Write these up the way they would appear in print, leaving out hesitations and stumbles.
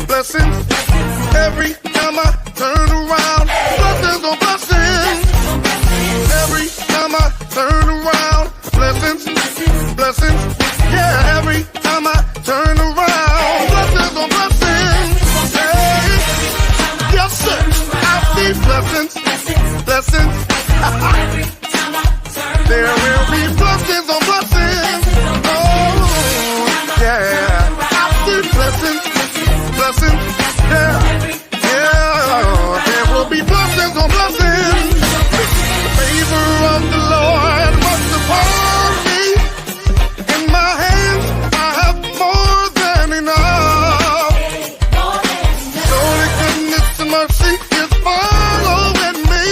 blessings. Every time I turn around, blessings on blessings. Every time I turn around, blessings, blessings. Yeah, every time I turn around, blessings on blessings. Hey, yes sir, I see blessings, blessings. There will be blessings on blessings. Oh, yeah, I see blessings, blessings. Yeah, yeah, there will be blessings on blessings. The favor of the Lord must upon me. In my hands, I have more than enough. Surely goodness and mercy is following me,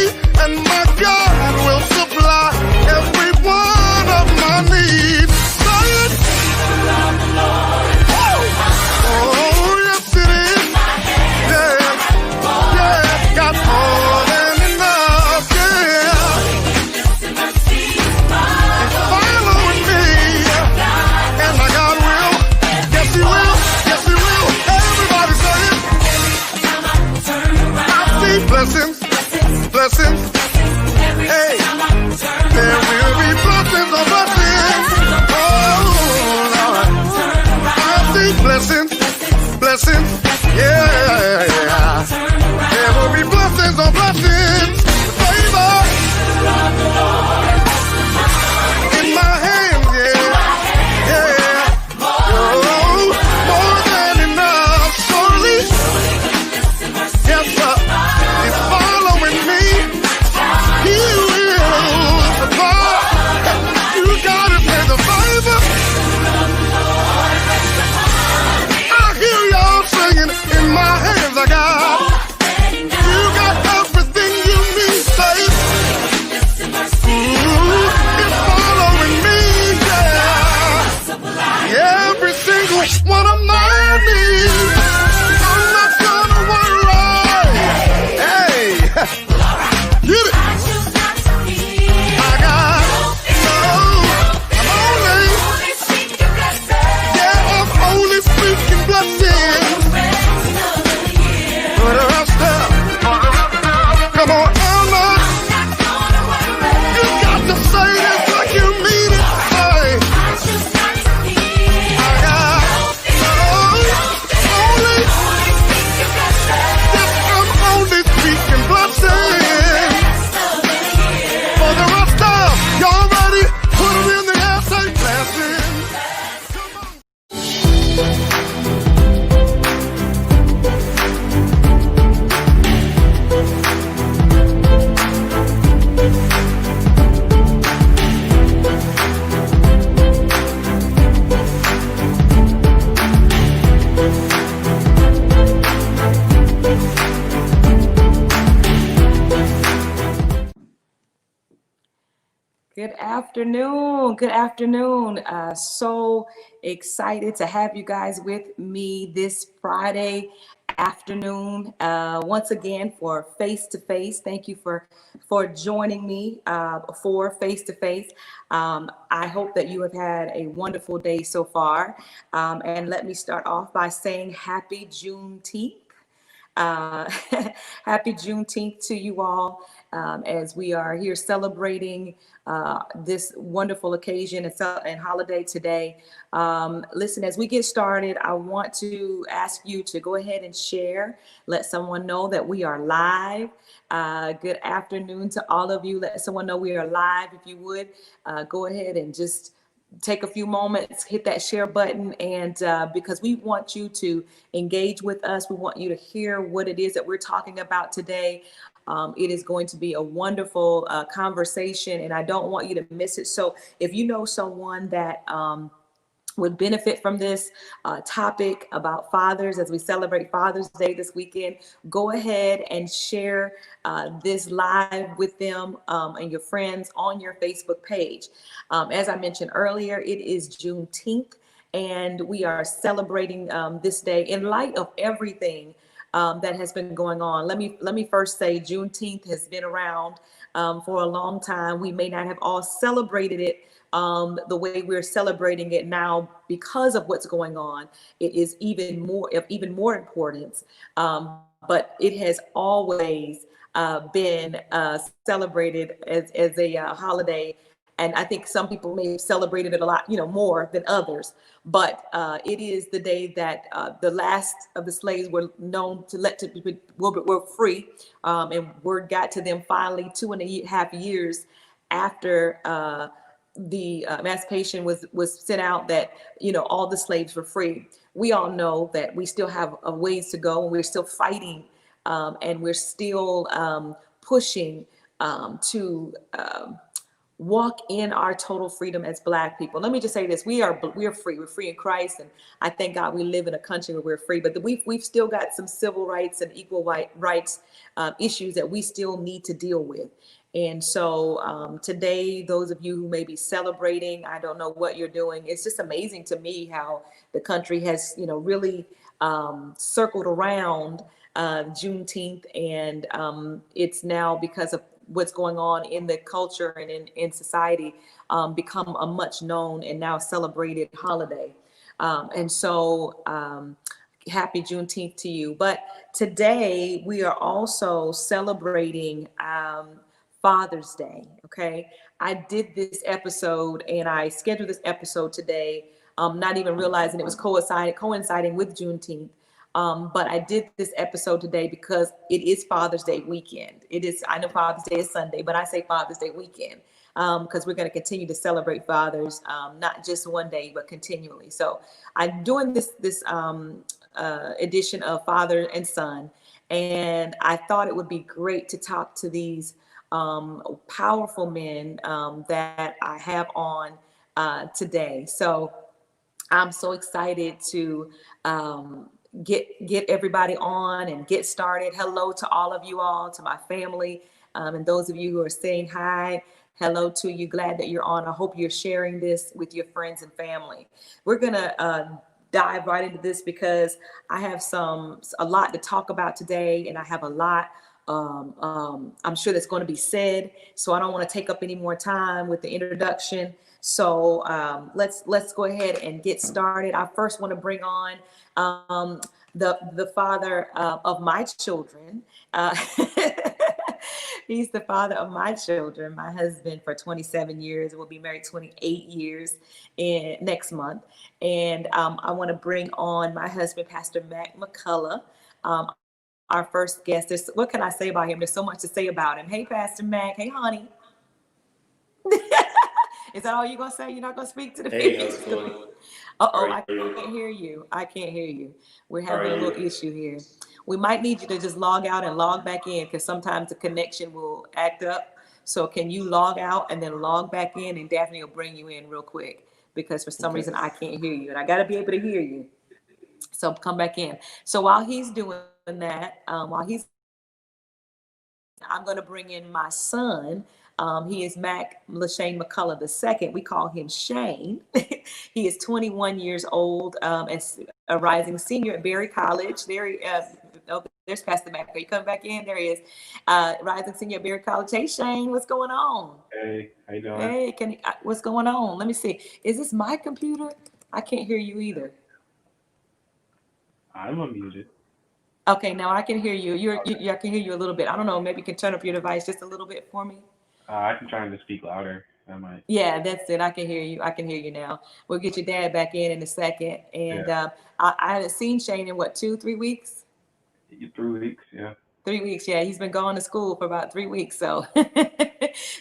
and my God will supply every one of my needs. Say it. Oh, yes it is. Yeah, yeah, got more than enough. Yeah, it's following me, and my God will. Yes he will. Yes he will. Everybody say it. I see blessings, blessings. Hey, there will be blessings on blessings. Oh Lord, I see blessings, blessings. Yeah, there will be blessings on blessings. Favor in my hands. Yeah, yeah. Oh, more than enough. Surely, yes sir, it's following me. He will supply. You gotta pay the favor. I hear y'all singing, in my hands I got. You got everything you need, babe. It's following me, yeah. Every single one of my needs. I'm not gonna worry. Hey, get it. I got I'm only speaking blessings for the rest of. Come on, Emma, you got to say this like you mean it. Say, I got only, yes, I'm only speaking blessings for the rest of. Y'all ready? Put them in the air, say blessings. Good afternoon. Good afternoon. So excited to have you guys with me this Friday afternoon once again for Face to Face. Thank you for joining me for Face to Face. I hope that you have had a wonderful day so far. And let me start off by saying Happy Juneteenth. Happy Juneteenth to you all as we are here celebrating this wonderful occasion and holiday today. Listen, as we get started, I want to ask you to go ahead and share. Let someone know that we are live. Good afternoon to all of you. Let someone know we are live. If you would, go ahead and just take a few moments, hit that share button, and because we want you to engage with us, we want you to hear what it is that we're talking about today. It is going to be a wonderful conversation, and I don't want you to miss it. So if you know someone that would benefit from this topic about fathers as we celebrate Father's Day this weekend, go ahead and share this live with them and your friends on your Facebook page. As I mentioned earlier, it is Juneteenth, and we are celebrating this day in light of everything that has been going on. Let me first say Juneteenth has been around for a long time. We may not have all celebrated it the way we're celebrating it now because of what's going on, it is even more of even more importance. But it has always been celebrated as a holiday. And I think some people may have celebrated it a lot, more than others. But it is the day that the last of the slaves were known to were free, and word got to them finally 2.5 years after the emancipation was sent out, that all the slaves were free. We all know that we still have a ways to go, and we're still fighting, and we're still pushing to walk in our total freedom as Black people. Let me just say this: we are free. We're free in Christ, and I thank God we live in a country where we're free. But we've still got some civil rights and equal rights issues that we still need to deal with. And so today, those of you who may be celebrating, I don't know what you're doing. It's just amazing to me how the country has, really circled around Juneteenth, and it's now, because of what's going on in the culture and in society, become a much known and now celebrated holiday. And so happy Juneteenth to you. But today we are also celebrating Father's Day. Okay. I did this episode, and I scheduled this episode today, not even realizing it was coinciding with Juneteenth. But I did this episode today because it is Father's Day weekend. I know Father's Day is Sunday, but I say Father's Day weekend because we're going to continue to celebrate fathers, not just one day, but continually. So I'm doing this edition of Father and Son, and I thought it would be great to talk to these powerful men that I have on today. So I'm so excited to get everybody on and get started. Hello to all of you all, to my family, and those of you who are saying hi. Hello to you. Glad that you're on. I hope you're sharing this with your friends and family. We're gonna dive right into this because I have a lot to talk about today, and I have a lot I'm sure that's going to be said. So I don't want to take up any more time with the introduction. So let's go ahead and get started. I first want to bring on the father of my children. He's the father of my children, my husband for 27 years. We'll be married 28 years next month. And I want to bring on my husband, Pastor Mac McCullough, our first guest. What can I say about him? There's so much to say about him. Hey, Pastor Mac. Hey, honey. Is that all you're going to say? You're not going to speak to the people? Hey, how's it going? Uh-oh, I can't hear you. I can't hear you. We're having a little issue here. We might need you to just log out and log back in, because sometimes the connection will act up. So can you log out and then log back in, and Daphne will bring you in real quick, because for some reason I can't hear you, and I got to be able to hear you. So come back in. So while he's doing that, I'm going to bring in my son. He is Mac LaShane McCullough II. We call him Shane. He is 21 years old, and a rising senior at Berry College. There's Pastor Mac. Are you coming back in? There he is. Rising senior at Berry College. Hey, Shane, what's going on? Hey, how you doing? Hey, what's going on? Let me see. Is this my computer? I can't hear you either. I'm unmuted. Okay, now I can hear you. I can hear you a little bit. I don't know. Maybe you can turn up your device just a little bit for me. I can try to speak louder. I might. Yeah, that's it. I can hear you. I can hear you now. We'll get your dad back in a second. And I haven't seen Shane in 2-3 weeks? 3 weeks, yeah. 3 weeks, yeah. He's been going to school for about 3 weeks. So,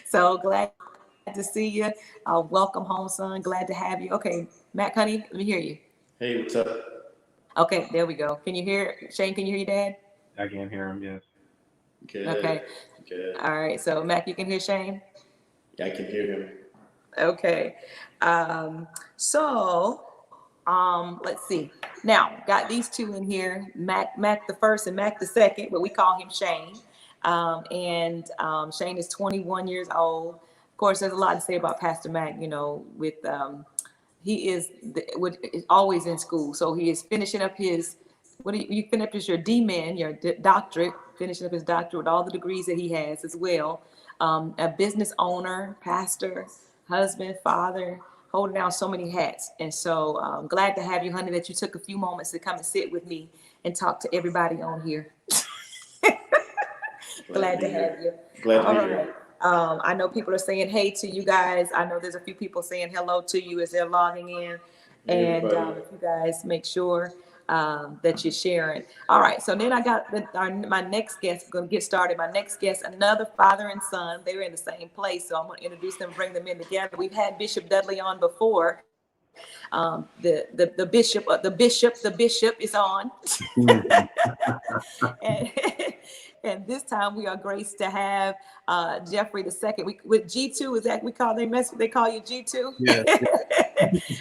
so glad to see you. Welcome home, son. Glad to have you. Okay, Matt, honey, let me hear you. Hey, what's up? Okay, there we go. Can you hear Shane? Can you hear your dad? I can hear him, yes. Good. Okay. Good. All right. So, Mac, you can hear Shane? Yeah, I can hear him. Okay. Let's see. Now, got these two in here, Mac the first and Mac the second, but we call him Shane. Shane is 21 years old. Of course, there's a lot to say about Pastor Mac, with he is always in school. So he is finishing up his, you finish up your D-Min, your doctorate, finishing up his doctorate with all the degrees that he has as well. A business owner, pastor, husband, father, holding down so many hats. And so glad to have you, honey, that you took a few moments to come and sit with me and talk to everybody on here. Glad to have you. Glad to All be right. here. I know people are saying hey to you guys. I know there's a few people saying hello to you as they're logging in. Hey, And everybody. if you guys make sure that you're sharing. All right. So then I got my next guest. Going to get started. My next guest, another father and son. They were in the same place. So I'm going to introduce them, bring them in together. We've had Bishop Dudley on before. The bishop is on. and, and this time we are graced to have Jeffrey the second. With G2 is that they call you G2? Yeah.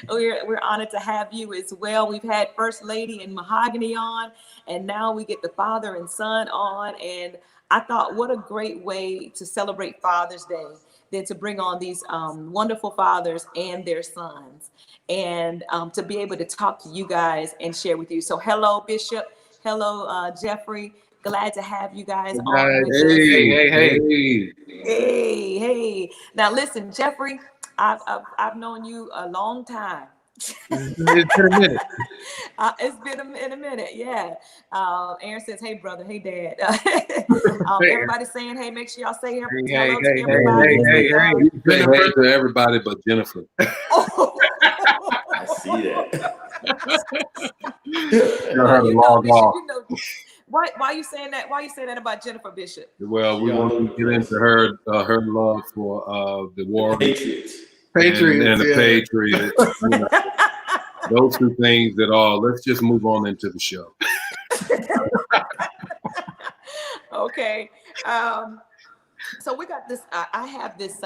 We're honored to have you as well. We've had First Lady and Mahogany on, and now we get the father and son on. And I thought, what a great way to celebrate Father's Day than to bring on these wonderful fathers and their sons, and to be able to talk to you guys and share with you. So hello, Bishop. Hello, Jeffrey. Glad to have you guys on with us. Hey. Hey. Now listen, Jeffrey, I've known you a long time. It's been a minute. It's been a minute, yeah. Aaron says, "Hey, brother. Hey, dad." Everybody's saying, "Hey." Make sure y'all say hello to everybody. Hey. Jennifer to everybody but Jennifer. I see that. Why you saying that? Why you saying that about Jennifer Bishop? Well, we want to get into her love for the Warriors, Patriots, and the Patriots. You know, those two things that all. Let's just move on into the show. Okay. So we got this. I have this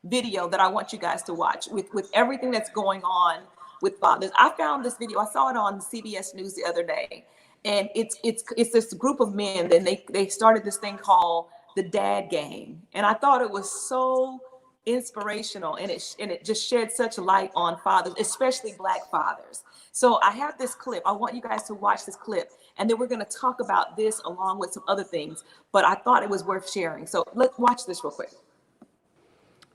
video that I want you guys to watch with everything that's going on with fathers. I found this video. I saw it on CBS News the other day, and it's this group of men. Then they started this thing called the Dad Gang, and I thought it was so inspirational, and it just shed such light on fathers, especially Black fathers. So I have this clip. I want you guys to watch this clip, and then we're going to talk about this along with some other things. But I thought it was worth sharing. So let's watch this real quick.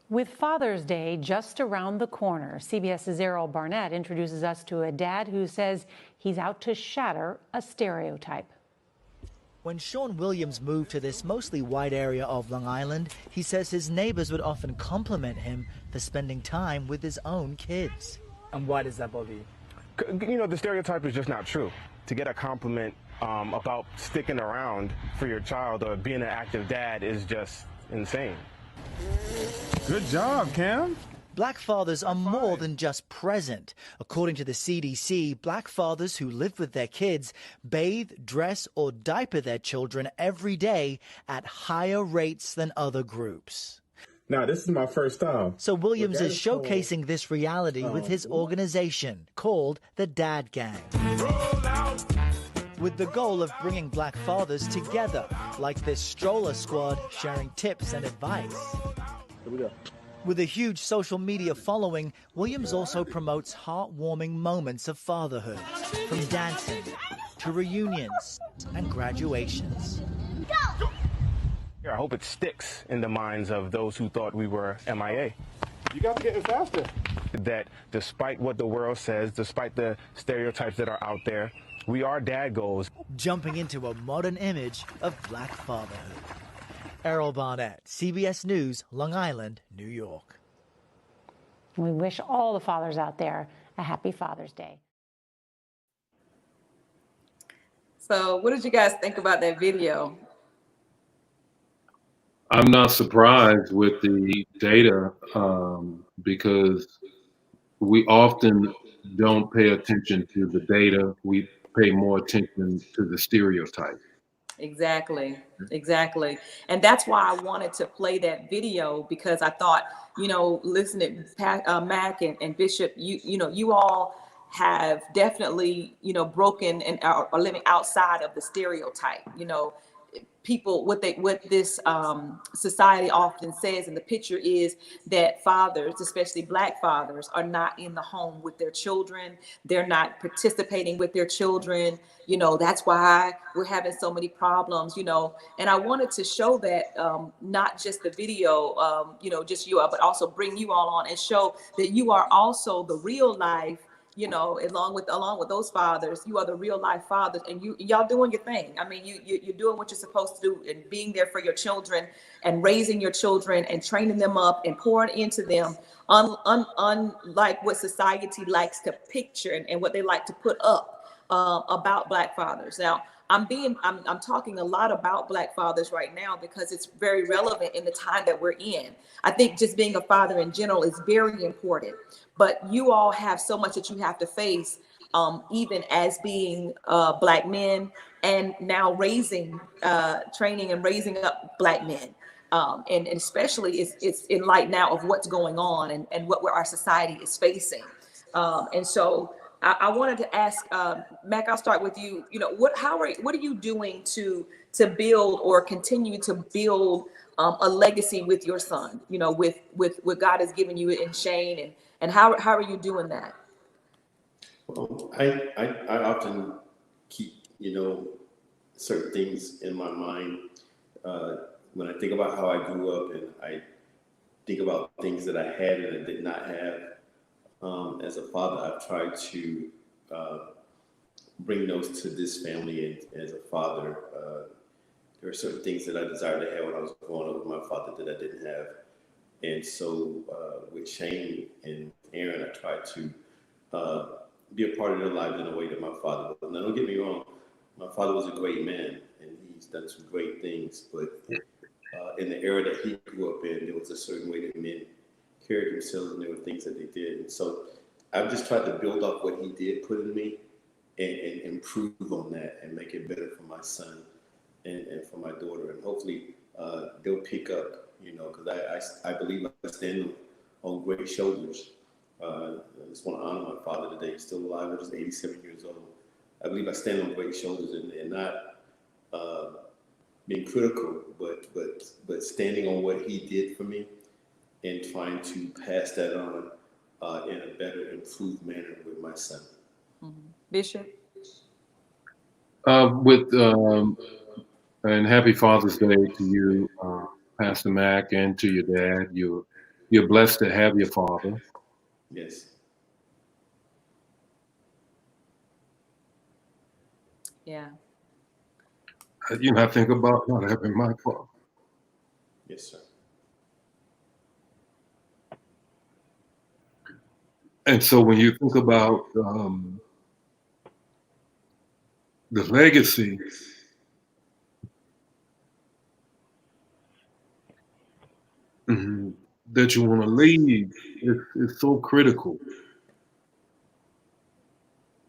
With Father's Day just around the corner, CBS's Errol Barnett introduces us to a dad who says he's out to shatter a stereotype. When Sean Williams moved to this mostly white area of Long Island, he says his neighbors would often compliment him for spending time with his own kids. And why does that bother you? You know, the stereotype is just not true. To get a compliment about sticking around for your child or being an active dad is just insane. Good job, Cam. Black fathers are more than just present. According to the CDC, Black fathers who live with their kids bathe, dress, or diaper their children every day at higher rates than other groups. Now, this is my first time. So Williams is showcasing this reality with his organization called the Dad Gang, with the goal of bringing Black fathers together, like this stroller squad sharing tips and advice. Here we go. With a huge social media following, Williams also promotes heartwarming moments of fatherhood, from dancing to reunions and graduations. I hope it sticks in the minds of those who thought we were MIA. You got to get it faster. That despite what the world says, despite the stereotypes that are out there, we are dad goals. Jumping into a modern image of Black fatherhood. Errol Barnett, CBS News, Long Island, New York. We wish all the fathers out there a happy Father's Day. So what did you guys think about that video? I'm not surprised with the data because we often don't pay attention to the data. We pay more attention to the stereotype. Exactly. And that's why I wanted to play that video, because I thought, listening to Mac and Bishop, you all have definitely, broken and are living outside of the stereotype. people, what this society often says, and the picture is that fathers, especially Black fathers, are not in the home with their children. They're not participating with their children. That's why we're having so many problems. And I wanted to show that, not just the video, just you, but also bring you all on and show that you are also the real life, along with those fathers. You are the real life fathers, and y'all doing your thing. I mean, you're doing what you're supposed to do, and being there for your children and raising your children and training them up and pouring into them, unlike what society likes to picture and what they like to put up about Black fathers. Now, I'm talking a lot about Black fathers right now because it's very relevant in the time that we're in. I think just being a father in general is very important, but you all have so much that you have to face, even as being Black men, and now training and raising up Black men. And especially it's in light now of what's going on and what our society is facing. And so I wanted to ask, Mac, I'll start with you. What are you doing to build or continue to build a legacy with your son? With what God has given you in Shane, and how are you doing that? Well, I often keep certain things in my mind when I think about how I grew up, and I think about things that I had and I did not have. As a father, I've tried to bring those to this family. And as a father, there are certain things that I desired to have when I was growing up with my father that I didn't have. And so with Shane and Aaron, I tried to be a part of their lives in a way that my father was. Now, don't get me wrong, my father was a great man, and he's done some great things. But in the era that he grew up in, there was a certain way that men carried themselves, and there were things that they did. And so I've just tried to build up what he did put in me and improve on that and make it better for my son and for my daughter. And hopefully they'll pick up, because I believe I stand on great shoulders. I just want to honor my father today. He's still alive. He's 87 years old. I believe I stand on great shoulders and not being critical, but standing on what he did for me and trying to pass that on in a better, improved manner with my son. Mm-hmm. Bishop? And happy Father's Day to you, Pastor Mac, and to your dad. You're blessed to have your father. Yes. Yeah. I think about not having my father. Yes, sir. And so when you think about the legacy, that you want to leave, it's so critical.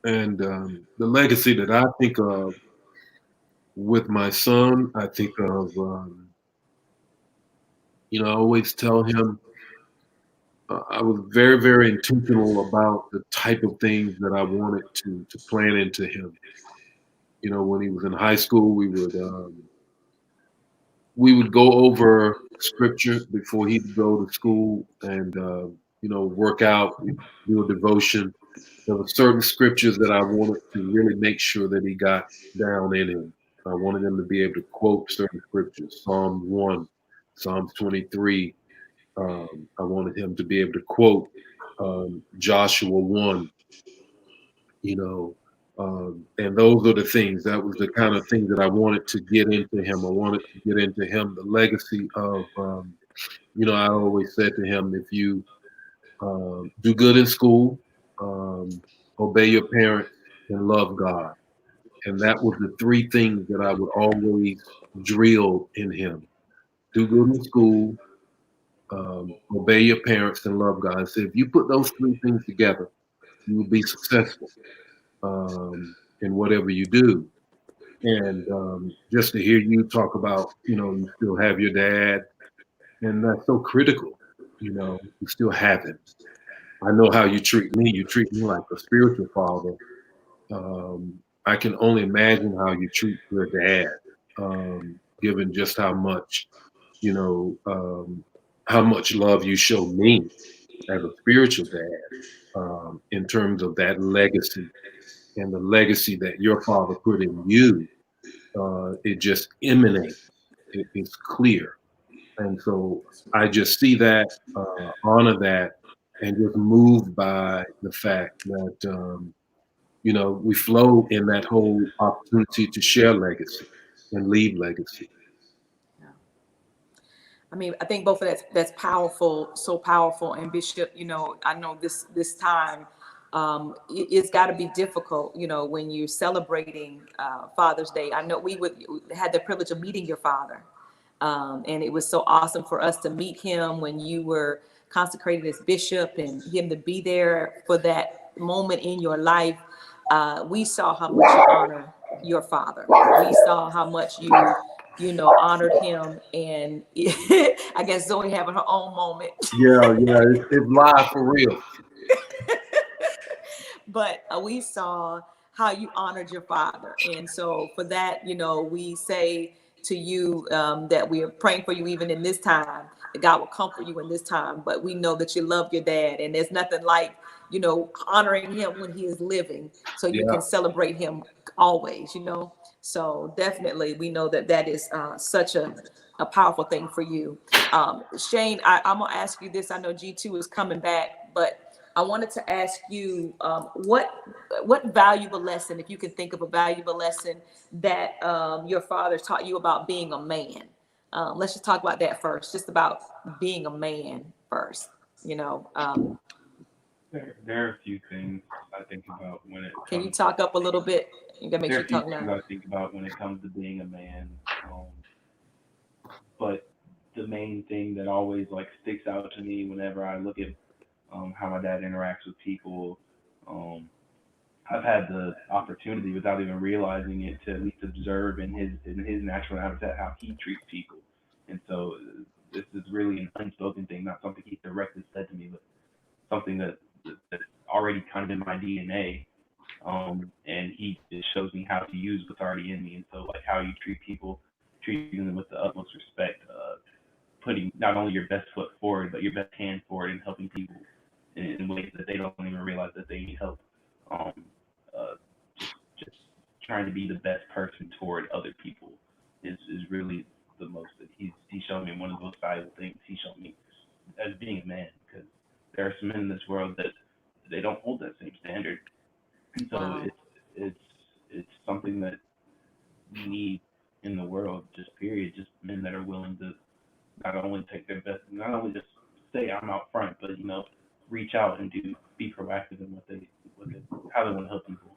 And the legacy that I think of with my son, I think of, I always tell him I was very, very intentional about the type of things that I wanted to plant into him. When he was in high school, we would go over scripture before he'd go to school and work out, do a devotion. There were certain scriptures that I wanted to really make sure that he got down in him. I wanted him to be able to quote certain scriptures, Psalm 1, Psalms 23. I wanted him to be able to quote Joshua 1, and those are the things. That was the kind of thing that I wanted to get into him. I wanted to get into him the legacy of, I always said to him, if you do good in school, obey your parents, and love God. And that was the three things that I would always drill in him. Do good in school, obey your parents, and love God. And so if you put those three things together, you will be successful in whatever you do. And just to hear you talk about, you still have your dad, and that's so critical. You still have him. I know how you treat me. You treat me like a spiritual father. I can only imagine how you treat your dad. given just how much, you know, how much love you show me as a spiritual dad, in terms of that legacy and the legacy that your father put in you. It just emanates. It's clear. And so I just see that, honor that, and just moved by the fact that, we flow in that whole opportunity to share legacy and leave legacy. I mean, I think both of that's powerful, so powerful. And Bishop, I know this time, it's got to be difficult, when you're celebrating Father's Day. I know we had the privilege of meeting your father, and it was so awesome for us to meet him when you were consecrated as bishop, and him to be there for that moment in your life. We saw how much you honor your father. We saw how much you honored him, and I guess Zoe having her own moment. Yeah, it's live for real. But we saw how you honored your father. And so for that, we say to you that we are praying for you even in this time, that God will comfort you in this time. But we know that you love your dad, and there's nothing like, honoring him when he is living, so you Yeah. can celebrate him always, So definitely we know that is such a powerful thing for you. Shane, I'm going to ask you this. I know G2 is coming back, but I wanted to ask you what valuable lesson, if you can think of a valuable lesson that your father taught you about being a man. Let's just talk about that first, just about being a man first. There are a few things I think about when it Can you comes. talk up a little bit? You gotta make There sure are a you few talk things loud. I think about when it comes to being a man. But the main thing that always like sticks out to me whenever I look at how my dad interacts with people, um, I've had the opportunity without even realizing it to at least observe in his natural habitat how he treats people, and so this is really an unspoken thing, not something he directly said to me, but something that's already kind of in my DNA. And he just shows me how to use what's already in me, and so like how you treat people, treating them with the utmost respect, putting not only your best foot forward but your best hand forward and helping people in ways that they don't even realize that they need help. Um, uh, just trying to be the best person toward other people is really the most that he's shown me. One of the most valuable things he showed me as being a man, because there are some men in this world that they don't hold that same standard, and so Wow. it's something that we need in the world, just period, just men that are willing to not only take their best, not only just say I'm out front, but reach out and be proactive in how they want to help people.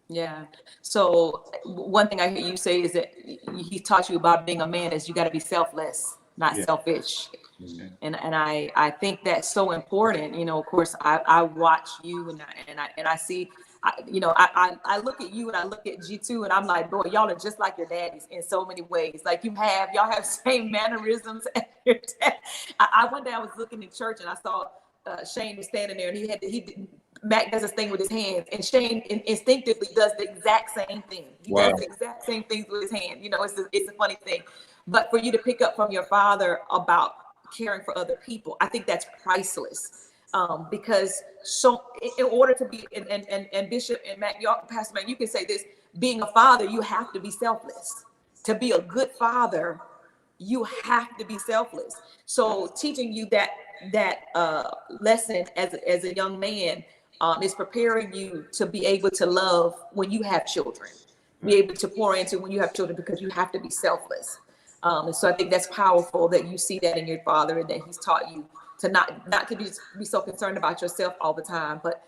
Yeah. So one thing I hear you say is that he taught you about being a man is you got to be selfless, not Yeah. selfish. Yeah. And I think that's so important. Of course, I watch you, and I see, I look at you and I look at G2, and I'm like, boy, y'all are just like your daddies in so many ways. Like y'all have same mannerisms as your dad. One day I was looking in church and I saw Shane was standing there, and Mac does this thing with his hands, and Shane instinctively does the exact same thing. He Wow. does the exact same things with his hand. It's a funny thing. But for you to pick up from your father about caring for other people, I think that's priceless. Because so in order to be, and Bishop and Mac, Pastor Mac, you can say this, being a father, you have to be selfless. To be a good father, you have to be selfless. So teaching you that lesson as a young man is preparing you to be able to love when you have children, be able to pour into when you have children, because you have to be selfless. And so I think that's powerful that you see that in your father, and that he's taught you to not to be so concerned about yourself all the time, but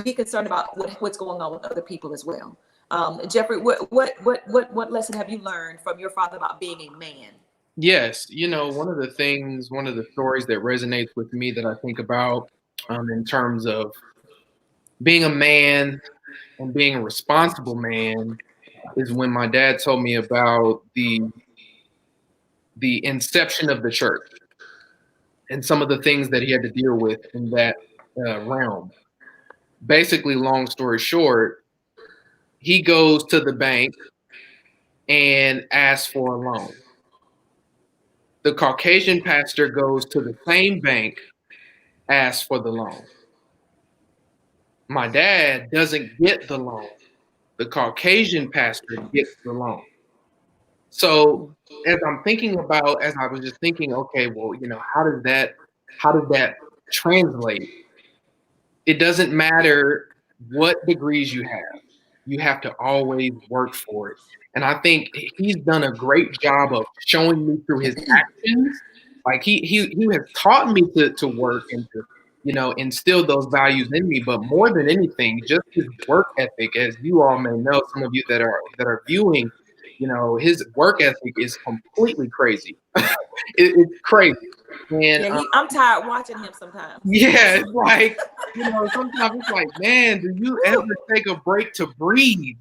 be concerned about what's going on with other people as well. Jeffrey, what lesson have you learned from your father about being a man? Yes, one of the stories that resonates with me that I think about in terms of being a man and being a responsible man is when my dad told me about the inception of the church and some of the things that he had to deal with in that realm. Basically, long story short, he goes to the bank and asks for a loan. The Caucasian pastor goes to the same bank, asks for the loan. My dad doesn't get the loan. The Caucasian pastor gets the loan. So as I was just thinking, okay, well, how does that translate? It doesn't matter what degrees you have to always work for it. And I think he's done a great job of showing me through his actions. Like he has taught me to work and to, instill those values in me. But more than anything, just his work ethic, as you all may know, some of you that are viewing, his work ethic is completely crazy. It's crazy. And Yeah, I'm tired watching him sometimes. yeah, it's like, sometimes it's like, man, do you ever take a break to breathe,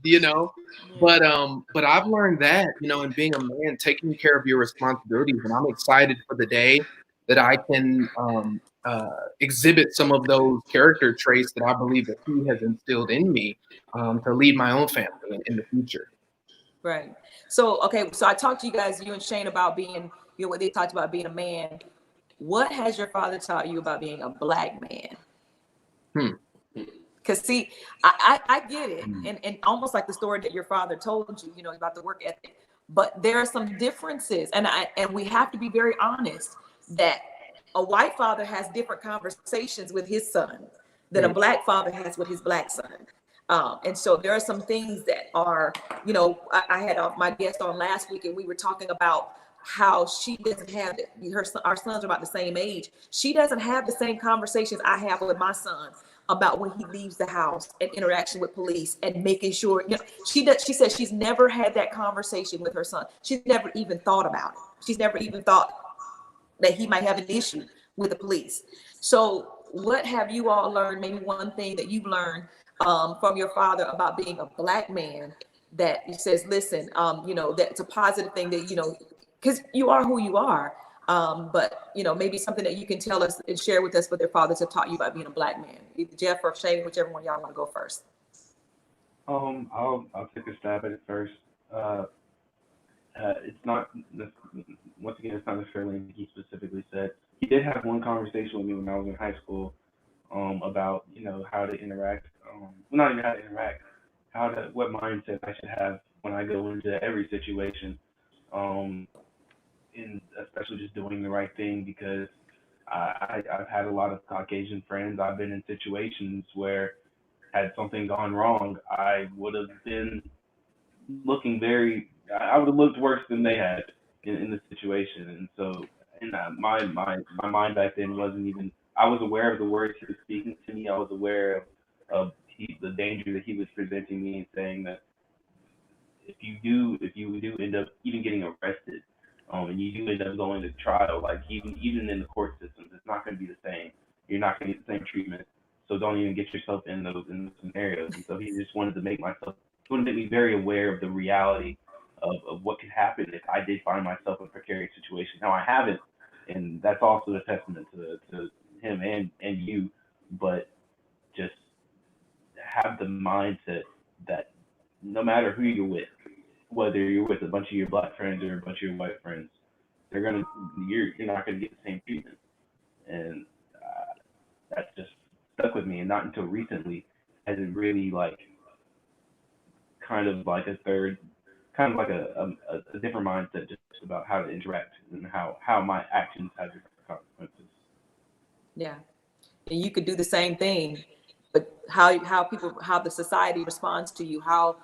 But I've learned that, in being a man, taking care of your responsibilities, and I'm excited for the day that I can exhibit some of those character traits that I believe that he has instilled in me to lead my own family in the future. Right. So, okay. So I talked to you guys, you and Shane, about being, what they talked about being a man. What has your father taught you about being a Black man? Because see, I get it. And almost like the story that your father told you, about the work ethic. But there are some differences. And we have to be very honest that a white father has different conversations with his son that a Black father has with his Black son. And so there are some things that are, I had my guest on last week, and we were talking about how she doesn't have our sons are about the same age. She doesn't have the same conversations I have with my son about when he leaves the house and interaction with police and making sure, she says she's never had that conversation with her son. She's never even thought about it. She's never even thought that he might have an issue with the police. So what have you all learned? Maybe one thing that you've learned from your father about being a Black man that he says, listen, that's a positive thing that, because you are who you are. But, maybe something that you can tell us and share with us what their fathers have taught you about being a Black man. Either Jeff or Shane, whichever one y'all want to go first. I'll take a stab at it first. It's not, once again, it's not necessarily anything he specifically said. He did have one conversation with me when I was in high school about, how to interact, well, not even how to interact, what mindset I should have when I go into every situation, in especially just doing the right thing, because I've had a lot of Caucasian friends. I've been in situations where had something gone wrong, I would have been I would have looked worse than they had in the situation. And so, my mind back then wasn't even, I was aware of the words he was speaking to me. I was aware of the danger that he was presenting me, and saying that if you do end up even getting arrested, and you do end up going to trial, like even in the court systems, it's not going to be the same. You're not going to get the same treatment. So don't even get yourself in those scenarios. And so he just wanted to make me very aware of the reality of what could happen if I did find myself in a precarious situation. Now I haven't, and that's also a testament to him and you, but just have the mindset that no matter who you're with, whether you're with a bunch of your Black friends or a bunch of your white friends, you're not gonna get the same treatment. And that's just stuck with me. And not until recently has it really kind of like a different mindset just about how to interact and how my actions have different consequences. Yeah. And you could do the same thing, but how the society responds to you, how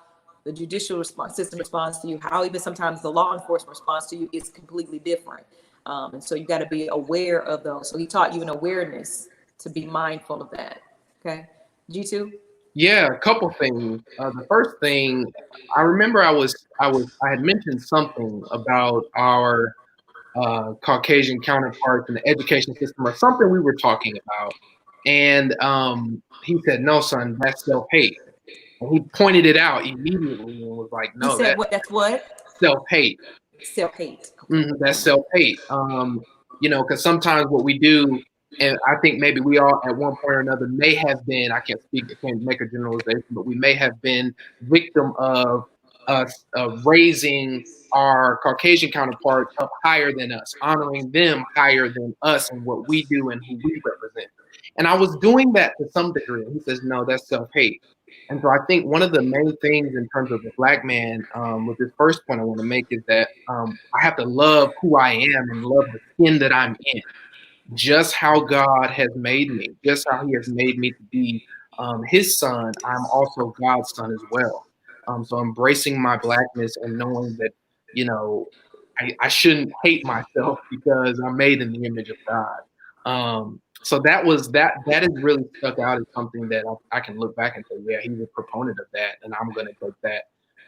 the judicial system responds to you, how even sometimes the law enforcement responds to you is completely different. And so you got to be aware of those. So he taught you an awareness to be mindful of that. Okay. G2? Yeah, a couple things. The first thing, I remember I had mentioned something about our Caucasian counterparts in the education system, or something we were talking about, and he said, "No, son, that's self-hate." And he pointed it out immediately and was like, "No, he said, that's what? Self-hate. Self-hate. Mm-hmm, that's self-hate." Because sometimes what we do, and I think maybe we all at one point or another may have been, I can't make a generalization, but we may have been victim of us raising our Caucasian counterparts up higher than us, honoring them higher than us and what we do and who we represent. And I was doing that to some degree. And he says, no, that's self-hate. And so I think one of the main things in terms of the Black man, with this first point I want to make is that I have to love who I am and love the skin that I'm in, just how God has made me, just how He has made me to be His son. I'm also God's son as well. So embracing my Blackness and knowing that, you know, I shouldn't hate myself because I'm made in the image of God. So that has really stuck out as something that I can look back and say, yeah, he's a proponent of that, and I'm going to take that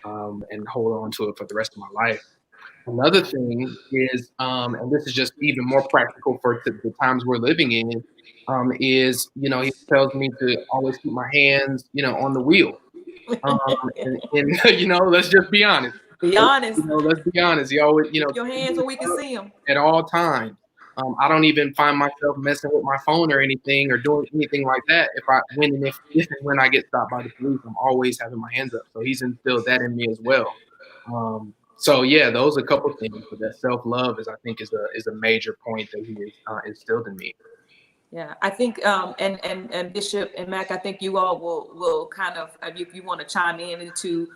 and hold on to it for the rest of my life. Another thing is, and this is just even more practical for the times we're living in, is, you know, he tells me to always keep my hands, you know, on the wheel. And you know, let's just be honest. Be honest. You know, let's be honest. He always, you know, Keep your hands where we can see them. at all times. I don't even find myself messing with my phone or anything or doing anything like that. If and when I get stopped by the police, I'm always having my hands up. So he's instilled that in me as well. So yeah, those are a couple things, but that self-love is a major point that he has instilled in me. Yeah, I think, and Bishop and Mac, I think you all will kind of, if you want to chime in into,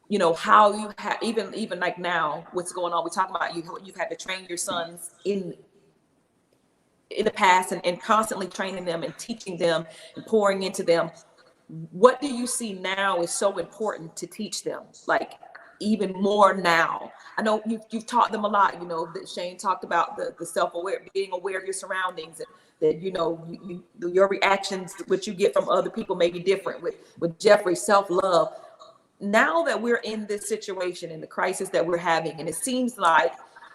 you know, how you have, even like now, what's going on. We talk about you've had to train your sons in the past and constantly training them and teaching them and pouring into them. What do you see now is so important to teach them, like even more now? I know you've taught them a lot, you know, that Shane talked about the self-aware, being aware of your surroundings, and that, you know, your reactions, what you get from other people may be different. With Jeffrey, self-love. Now that we're in this situation, in the crisis that we're having, and it seems like,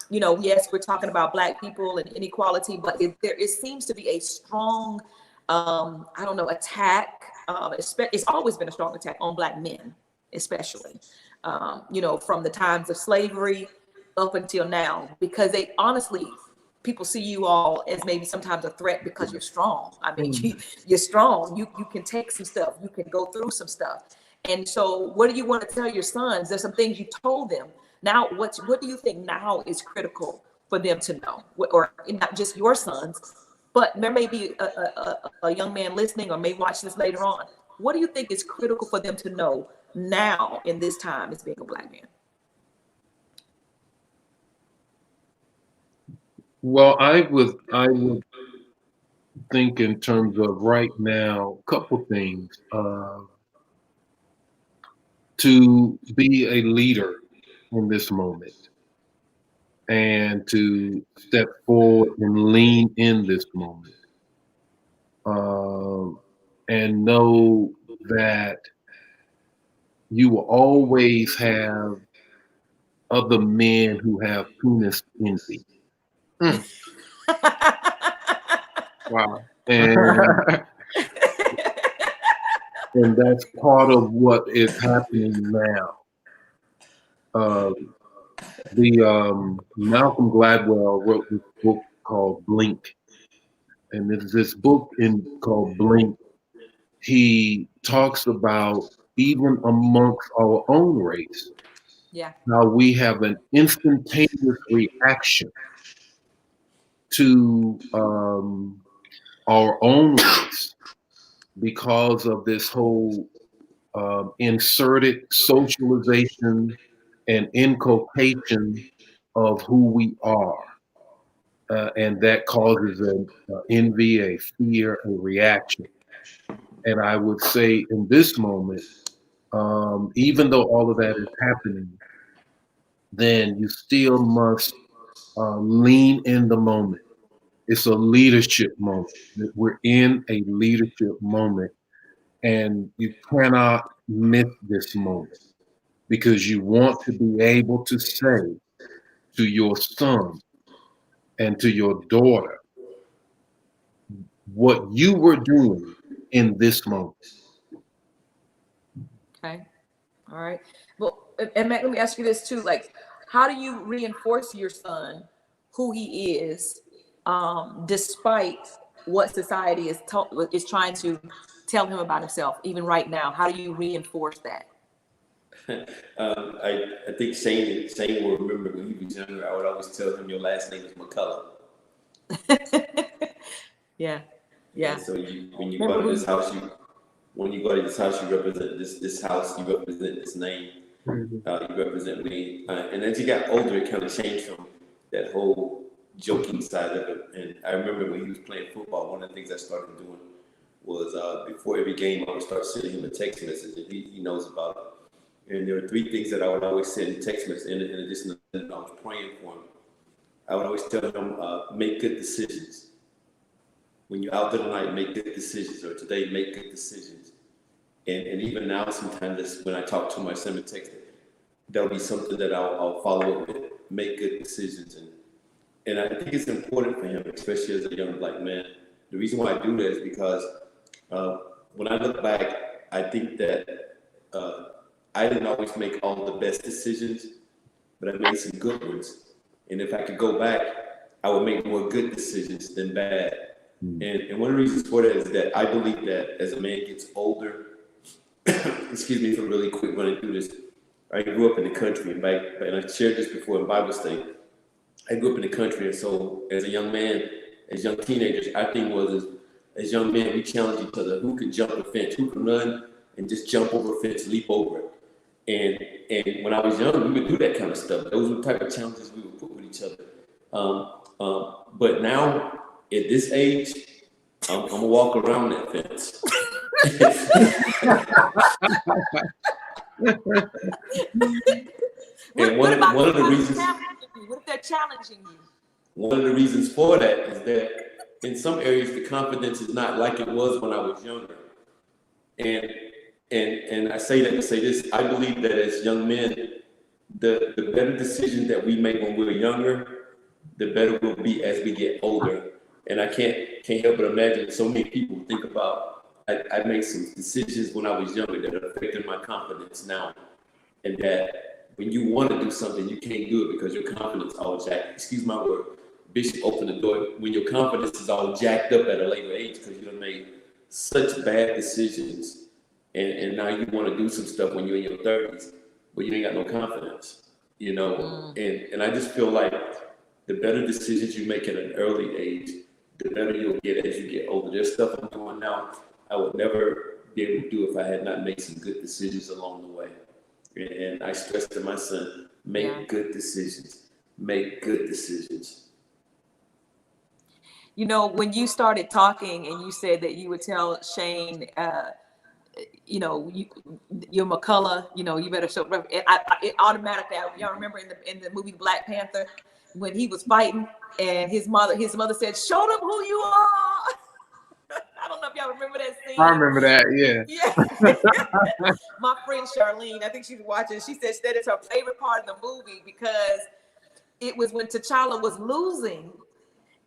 you know, yes, we're talking about Black people and inequality, but it seems to be a strong, I don't know, attack. It's always been a strong attack on Black men, especially, you know, from the times of slavery up until now, because they honestly, people see you all as maybe sometimes a threat because you're strong. I mean, you're strong. You can take some stuff. You can go through some stuff. And so what do you want to tell your sons? There's some things you told them. Now, what do you think now is critical for them to know? Or not just your sons, but there may be a young man listening or may watch this later on. What do you think is critical for them to know now in this time as being a Black man? Well, I would think in terms of right now, a couple things. To be a leader in this moment and to step forward and lean in this moment, and know that you will always have other men who have penis envy. Wow. And that's part of what is happening now. Malcolm Gladwell wrote this book called Blink, and there's this book called Blink. He talks about even amongst our own race, Yeah. how we have an instantaneous reaction to our own race because of this whole inserted socialization and inculcation of who we are. And that causes an envy, a fear, a reaction. And I would say in this moment, even though all of that is happening, then you still must lean in the moment. It's a leadership moment. We're in a leadership moment, and you cannot miss this moment because you want to be able to say to your son and to your daughter what you were doing in this moment. Okay. All right. Well, and Matt, let me ask you this too. Like, how do you reinforce your son who he is, despite what society is trying to tell him about himself, even right now? How do you reinforce that? I think Shane will remember when he was younger. I would always tell him your last name is McCullough. Yeah. And so when you Remember go to who this you house, when you go to this house, you represent this house. You represent this name. You represent me. And as you got older, it kind of changed from that whole joking side of it. And I remember when he was playing football, one of the things I started doing was before every game, I would start sending him a text message, and he knows about it. And there were three things that I would always send text message in addition to that I was praying for him. I would always tell him, make good decisions. When you're out there tonight, make good decisions, or today, make good decisions. And even now, sometimes when I talk to him, I send him a text. That'll be something that I'll follow up with. Make good decisions, and I think it's important for him, especially as a young black man. The reason why I do that is because when I look back, I think that I didn't always make all the best decisions, but I made some good ones. And if I could go back, I would make more good decisions than bad. And one of the reasons for that is that I believe that as a man gets older, excuse me for really quick running through this. I grew up in the country, and I shared this before in Bible study. I grew up in the country, and so as a young man, as young teenagers, our thing was as young men, we challenged each other: who can jump a fence, who can run and just jump over a fence, leap over it. And when I was young, we would do that kind of stuff. Those were the type of challenges we would put with each other. But now, at this age, I'm gonna walk around that fence. And one of the reasons, what if they're challenging you? one of the reasons for that is that in some areas the confidence is not like it was when I was younger. And I say that to say this: I believe that as young men, the better decisions that we make when we're younger, the better we'll be as we get older. And I can't help but imagine so many people think about I made some decisions when I was younger that are affecting my confidence now. And that when you want to do something, you can't do it because your confidence is all jacked. Excuse my word. Bishop opened the door. When your confidence is all jacked up at a later age because you have made such bad decisions, and now you want to do some stuff when you're in your 30s, but you ain't got no confidence, you know. And I just feel like the better decisions you make at an early age, the better you'll get as you get older. There's stuff I'm doing now I would never be able to do if I had not made some good decisions along the way. And I stress to my son, make good decisions. Make good decisions. You know, when you started talking and you said that you would tell Shane, you know, you're McCullough, you know, you better show. It automatically, y'all remember in the movie Black Panther when he was fighting and his mother said, "Show them who you are." I don't know if y'all remember that scene. I remember that, yeah. Yeah. My friend Charlene, I think she's watching. She said that is her favorite part of the movie because it was when T'Challa was losing,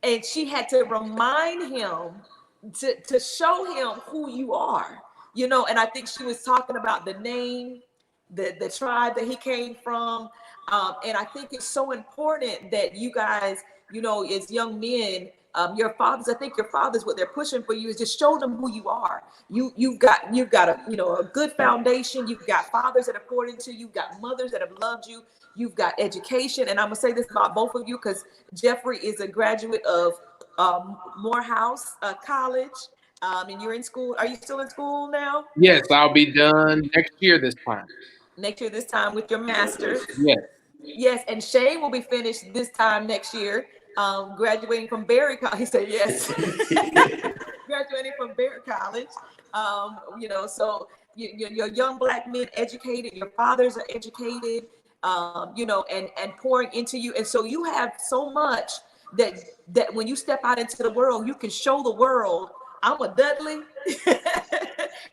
and she had to remind him to show him who you are, you know. And I think she was talking about the name, the tribe that he came from, and I think it's so important that you guys, you know, as young men, your fathers, I think your fathers, what they're pushing for you is just show them who you are. You've got a, you know, a good foundation. You've got fathers that have poured into you. You've got mothers that have loved you. You've got education. And I'm gonna say this about both of you because Jeffrey is a graduate of Morehouse College, and you're in school. Are you still in school now? Yes, I'll be done next year this time. Next year this time with your master's. Yes. Yes, and Shane will be finished this time next year, graduating from Berry College. He said yes. Graduating from Berry College. You know, so you're young black men educated, your fathers are educated, you know, and pouring into you. And so you have so much that when you step out into the world, you can show the world, I'm a Dudley,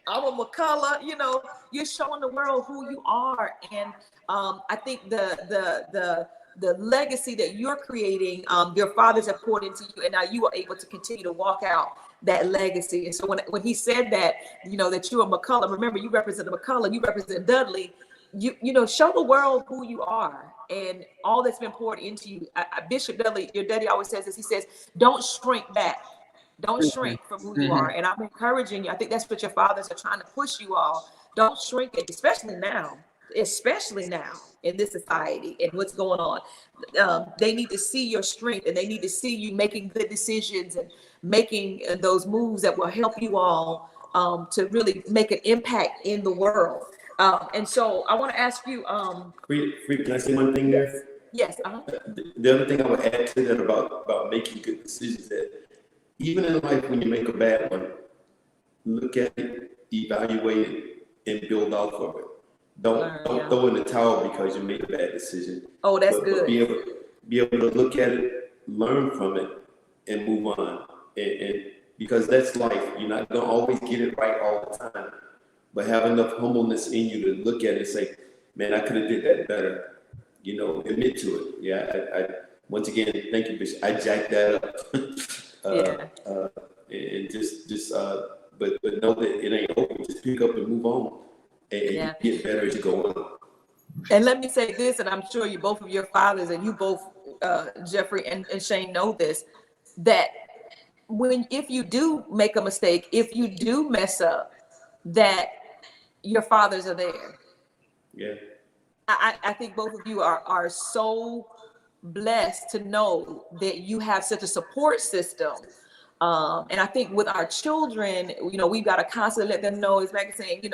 I'm a McCullough, you know, you're showing the world who you are. And I think the legacy that you're creating, your fathers have poured into you, and now you are able to continue to walk out that legacy. And so when he said that, you know, that you're a McCullough, remember you represent a McCullough, you represent Dudley, you know, show the world who you are and all that's been poured into you. Bishop Dudley, your daddy always says this, he says, don't shrink back. Don't shrink from who you are. And I'm encouraging you. I think that's what your fathers are trying to push you all. Don't shrink it, especially now. especially now in this society and what's going on. They need to see your strength, and they need to see you making good decisions and making those moves that will help you all to really make an impact in the world. And so I want to ask you, Frida, can I say one thing there? yes, The other thing I would add to that about making good decisions, that even in life when you make a bad one, look at it, evaluate it, and build off of it. Don't throw in the towel because you made a bad decision. Oh, that's but good. Be able to look at it, learn from it, and move on. And because that's life. You're not gonna always get it right all the time. But have enough humbleness in you to look at it and say, man, I could have did that better. You know, admit to it. Yeah, I once again, thank you, Bishop. I jacked that up. And but know that it ain't over. Just pick up and move on, and you get better as you go on. And let me say this, and I'm sure you both of your fathers, and you both, Jeffrey and Shane, know this, that if you do make a mistake, if you do mess up, that your fathers are there. Yeah. I think both of you are so blessed to know that you have such a support system. And I think with our children, we've got to constantly let them know, as Maggie saying,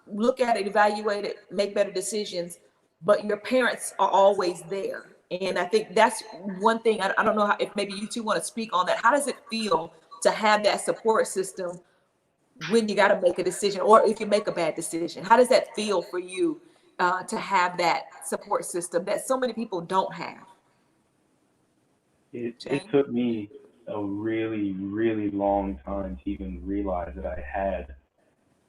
look at it, evaluate it, make better decisions, but your parents are always there. And I think that's one thing. I don't know if maybe you two want to speak on that. How does it feel to have that support system when you got to make a decision, or if you make a bad decision? How does that feel for you to have that support system that so many people don't have? It took me a really, really long time to even realize that I had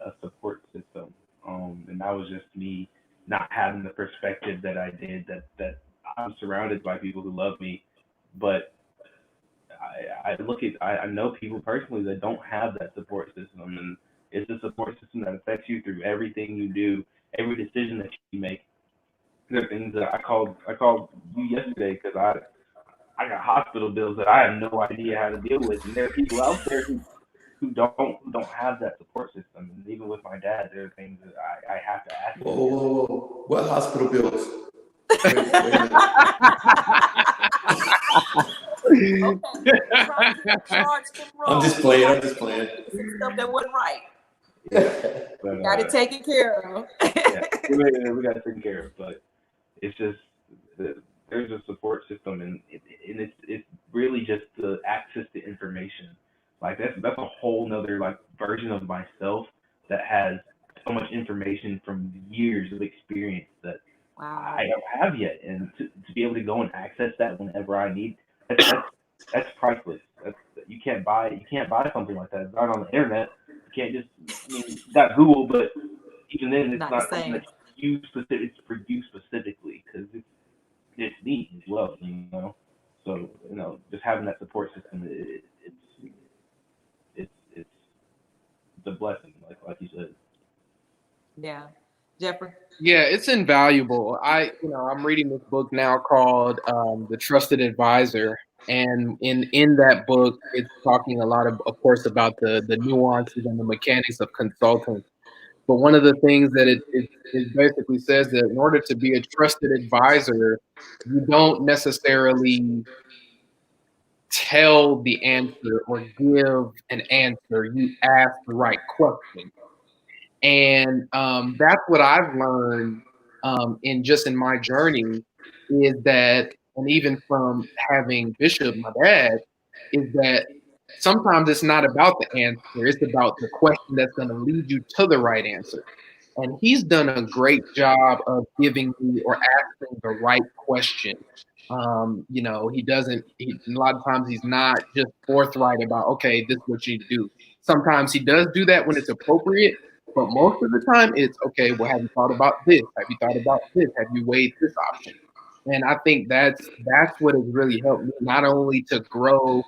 a support system. And that was just me not having the perspective that I did, that I'm surrounded by people who love me. But I know people personally that don't have that support system. And it's a support system that affects you through everything you do, every decision that you make. There are things that I called you yesterday because I got hospital bills that I have no idea how to deal with, and there are people out there who don't have that support system. And even with my dad, there are things that I have to ask him. Whoa. What hospital bills? Wait I'm just playing. Some stuff that wasn't right. But, got it taken care of. we got it taken care of. But it's just there's a support system, and it's really just the access to information. Like that's a whole nother like version of myself that has so much information from years of experience that I don't have yet, and to be able to go and access that whenever I need, that's priceless. You can't buy something like that. It's not on the internet. You can't you got Google, but even then, it's not something that's it's for you specifically, because it's neat as well, So just having that support system, it's a blessing, like you said. Yeah, Jeffrey. Yeah, it's invaluable. I'm reading this book now called The Trusted Advisor, and in that book, it's talking a lot of course, about the nuances and the mechanics of consulting. But one of the things that it basically says that in order to be a trusted advisor, you don't necessarily tell the answer or give an answer. You ask the right question. And that's what I've learned in my journey, is that, and even from having Bishop, my dad, is that sometimes it's not about the answer, it's about the question that's going to lead you to the right answer. And he's done a great job of giving me or asking the right question. A lot of times he's not just forthright about, okay, this is what you do. Sometimes he does do that when it's appropriate, but most of the time it's, okay, well, have you thought about this? Have you thought about this? Have you weighed this option? And I think that's what has really helped me, not only to grow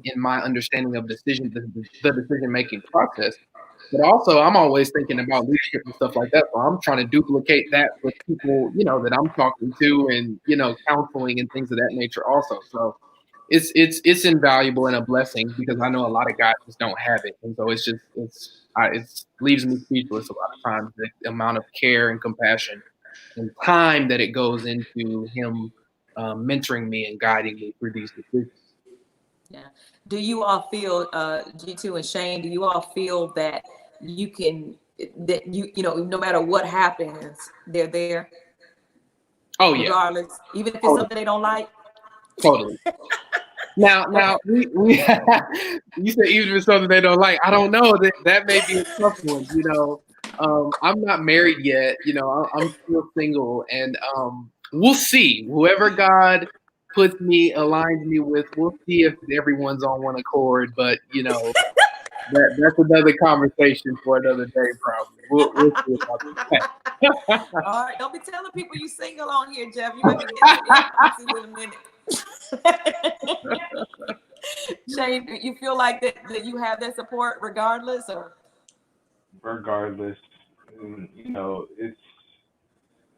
in my understanding of the decision-making process, but also I'm always thinking about leadership and stuff like that. So I'm trying to duplicate that with people, that I'm talking to, and, counseling and things of that nature also. So it's invaluable and a blessing, because I know a lot of guys just don't have it, and so it leaves me speechless a lot of times, the amount of care and compassion and time that it goes into him mentoring me and guiding me through these decisions. Yeah. Do you all feel, G2 and Shane, do you all feel that you know, no matter what happens, they're there Oh yeah, regardless, even if it's totally, something they don't like? totally. Now we you said even if it's something they don't like, I don't know, that may be a tough one. You know, I'm not married yet. You know, I'm still single, and we'll see. Whoever God aligns me with, we'll see if everyone's on one accord. But you know, that's another conversation for another day, probably. We'll see about that. All right, don't be telling people you single on here, Jeff. You might be getting some inboxes in a minute. Shane, do you feel like that you have that support regardless, or? Regardless, you know,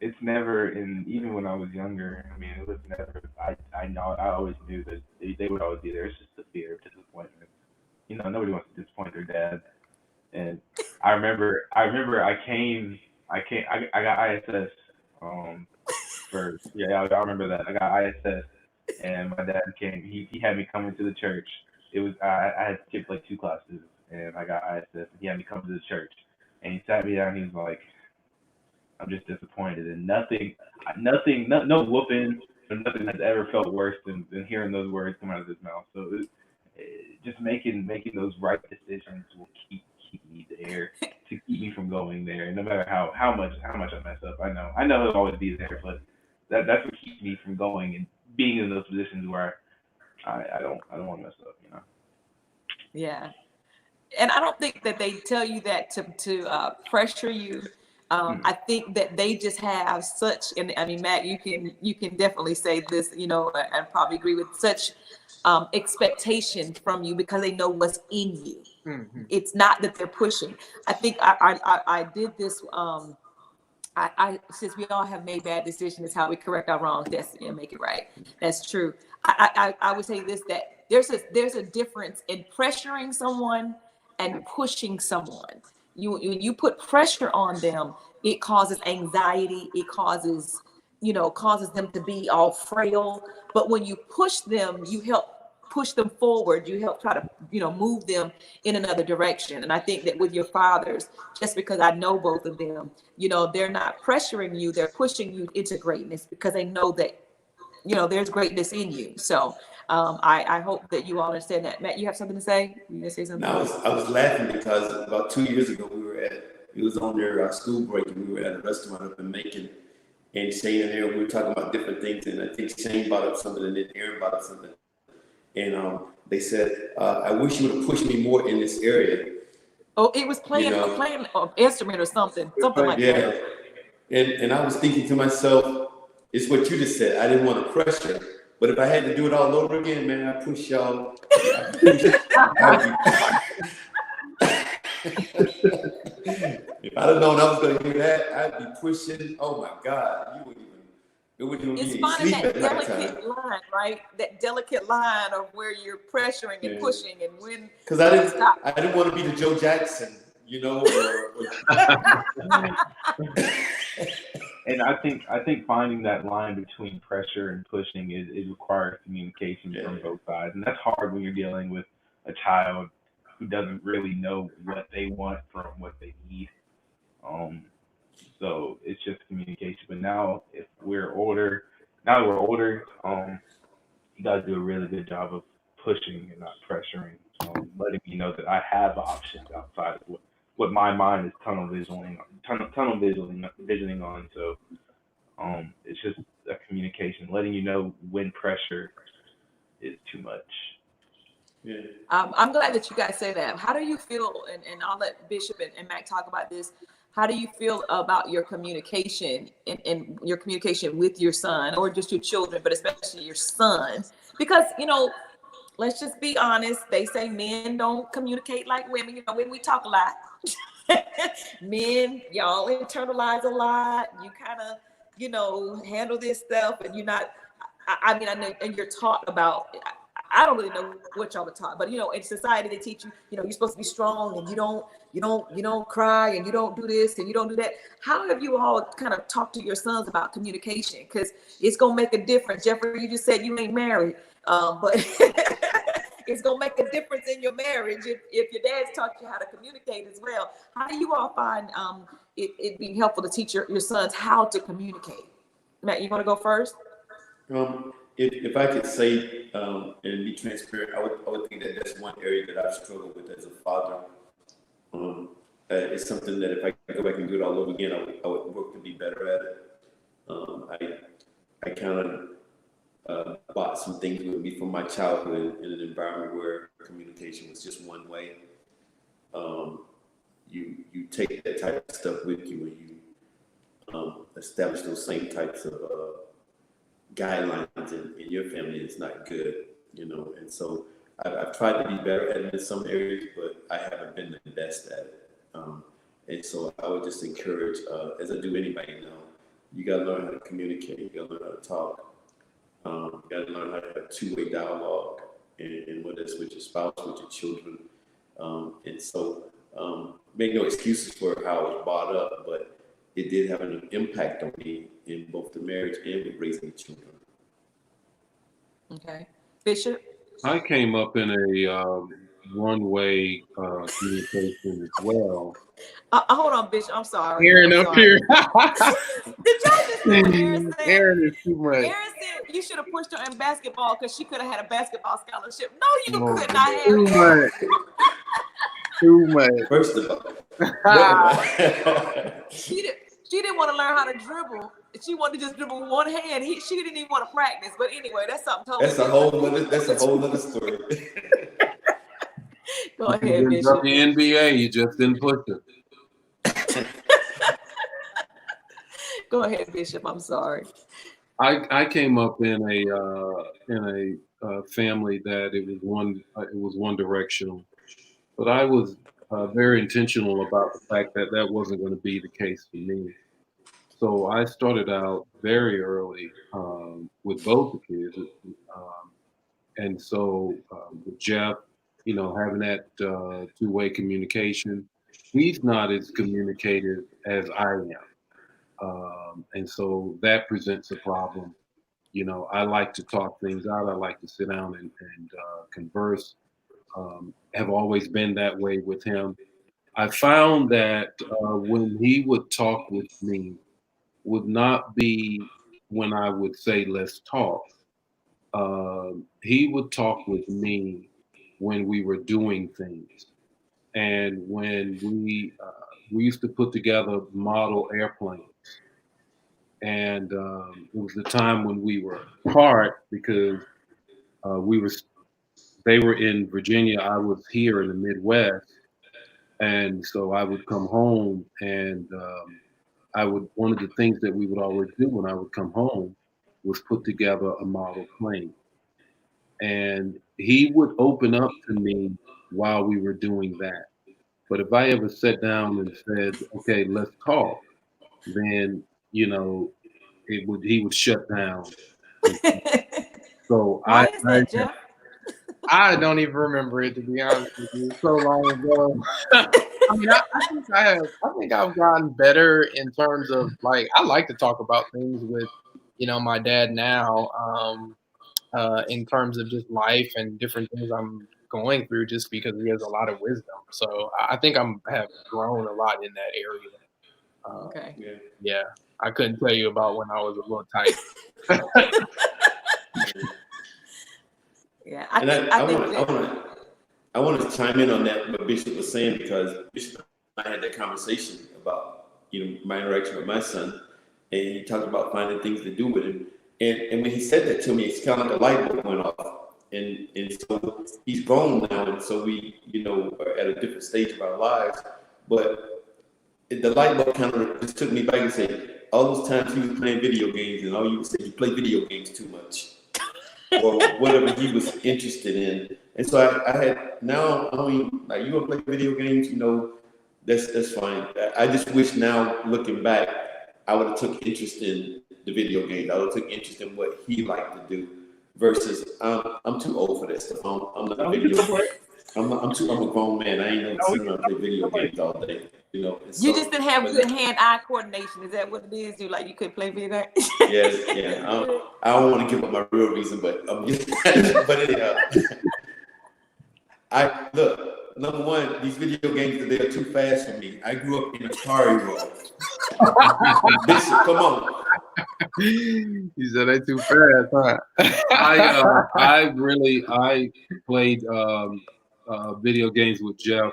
it's never, and even when I was younger, I mean, it was never. I know I always knew that they would always be there. It's just the fear of disappointment. You know, nobody wants to disappoint their dad. And I got ISS I remember that. I got ISS, and my dad came. He had me come into the church. It was I had skipped like 2 classes, and I got ISS, and he had me come to the church, and he sat me down. And he was like, "I'm just disappointed," and no whooping, or nothing has ever felt worse than hearing those words come out of his mouth. So just making those right decisions will keep me there, to keep me from going there. And no matter how much I mess up, I know he'll always be there, but that's what keeps me from going and being in those positions where I don't want to mess up, you know. Yeah. And I don't think that they tell you that to pressure you. I think that they just have such, and I mean, Matt, you can definitely say this, you know, and probably agree with such expectation from you, because they know what's in you. Mm-hmm. It's not that they're pushing. I think I did this. I since we all have made bad decisions, it's how we correct our wrongs, destiny, and make it right. That's true. I would say this, that there's a difference in pressuring someone and pushing someone. When you put pressure on them, it causes anxiety. It causes them to be all frail. But when you push them, you help push them forward. You help try to move them in another direction. And I think that with your fathers, just because I know both of them, they're not pressuring you, they're pushing you into greatness, because they know that there's greatness in you. So I hope that you all understand that. Matt, you have something to say? You gonna say something? No, I was laughing because about 2 years ago it was on our school break, and we were at a restaurant up in Macon, and Shane and Aaron, we were talking about different things, and I think Shane brought up something, and then Aaron brought up something, and they said, I wish you would have pushed me more in this area. Oh, it was playing an instrument or something like that. And I was thinking to myself, it's what you just said. I didn't want to pressure, but if I had to do it all over again, man, I push y'all. If I'd have known I was going to do that, I'd be pushing. Oh my God, it wouldn't even It's be finding sleep that at delicate line, right? That delicate line of where you're pressuring and pushing, and when. Because I didn't want to be the Joe Jackson, And I think finding that line between pressure and pushing is requires communication from both sides, and that's hard when you're dealing with a child who doesn't really know what they want from what they need. So it's just communication. But now, if we're older, you guys do a really good job of pushing and not pressuring, letting me know that I have options outside of what my mind is tunnel visioning on. So it's just a communication, letting you know when pressure is too much. Yeah. I'm glad that you guys say that. How do you feel, and I'll let Bishop and Mac talk about this, how do you feel about your communication and your communication with your son, or just your children, but especially your son? Because, let's just be honest. They say men don't communicate like women. When we talk a lot, men, y'all internalize a lot. You kind of, handle this stuff, and you're not, I mean, I know, and you're taught about, I don't really know what y'all were taught, but in society they teach you, you're supposed to be strong and you don't cry and you don't do this and you don't do that. How have you all kind of talked to your sons about communication? Because it's gonna make a difference. Jeffrey, you just said you ain't married, but it's gonna make a difference in your marriage if your dad's taught you how to communicate as well. How do you all find it being helpful to teach your sons how to communicate? Matt, you want to go first? If I could say and be transparent, I would think that that's one area that I've struggled with as a father. It's something that if I could go back and do it all over again, I would work to be better at it. I kind of bought some things with me from my childhood in an environment where communication was just one way. You take that type of stuff with you and you establish those same types of guidelines in your family. It's not good, and so I've tried to be better at it in some areas, but I haven't been the best at it. And so I would just encourage, as I do anybody now, you got to learn how to communicate, you got to learn how to talk, you got to learn how to have two-way dialogue, and whether it's with your spouse, with your children. And so make no excuses for how I was brought up, but it did have an impact on me in both the marriage and with raising children. Okay. Bishop? I came up in a one-way communication as well. Hold on, Bishop. I'm sorry. Aaron I'm up sorry. here. Did y'all just hear what Aaron said? Aaron is too much. Aaron said you should have pushed her in basketball because she could have had a basketball scholarship. No, you could not have. Too much. Too much. First of all, she didn't want to learn how to dribble. She wanted to just dribble with one hand. She didn't even want to practice. But anyway, that's something totally different. That's a whole other story. Go ahead, You Bishop. the NBA, you just didn't push it. Go ahead, Bishop. I'm sorry. I came up in a family that it was one directional, but I was very intentional about the fact that that wasn't going to be the case for me. So I started out very early with both the kids, and so with Jeff, having that two-way communication. He's not as communicative as I am, and so that presents a problem. I like to talk things out. I like to sit down and converse. Have always been that way with him. I found that when he would talk with me, would not be when I would say, let's talk. He would talk with me when we were doing things. And when we used to put together model airplanes. And it was the time when we were apart because they were in Virginia, I was here in the Midwest. And so I would come home and one of the things that we would always do when I would come home was put together a model plane. And he would open up to me while we were doing that. But if I ever sat down and said, okay, let's talk, then, he would shut down. So Why is that, Jeff? I don't even remember it, to be honest with you. So long ago. I mean, I think I've gotten better in terms of I like to talk about things with, my dad now, in terms of just life and different things I'm going through, just because he has a lot of wisdom. So I think have grown a lot in that area. Okay. Yeah. I couldn't tell you about when I was a little tight. Yeah, I want to chime in on that what Bishop was saying, because Bishop and I had that conversation about my interaction with my son, and he talked about finding things to do with him. And when he said that to me, it's kind of like a light bulb went off. And so he's grown now, and so we are at a different stage of our lives. But the light bulb kind of just took me back and said, all those times he was playing video games, and all you would say, you play video games too much. Or whatever he was interested in. And so I had, now, I don't even, you want to play video games, that's fine. I just wish now, looking back, I would have took interest in the video games. I would have took interest in what he liked to do. versus I'm too old for that stuff. I'm not a No, we can video. go for it. I'm a grown man. I ain't no No, we sitting around play video games all day. You know. And You so, just didn't have but good hand-eye coordination. Is that what it is? You like you couldn't play video games? yeah. I don't want to give up my real reason, but but anyhow, I look. Number one, these video games today are too fast for me. I grew up in Atari world. Bishop, come on. You said they too fast, huh? I played video games with Jeff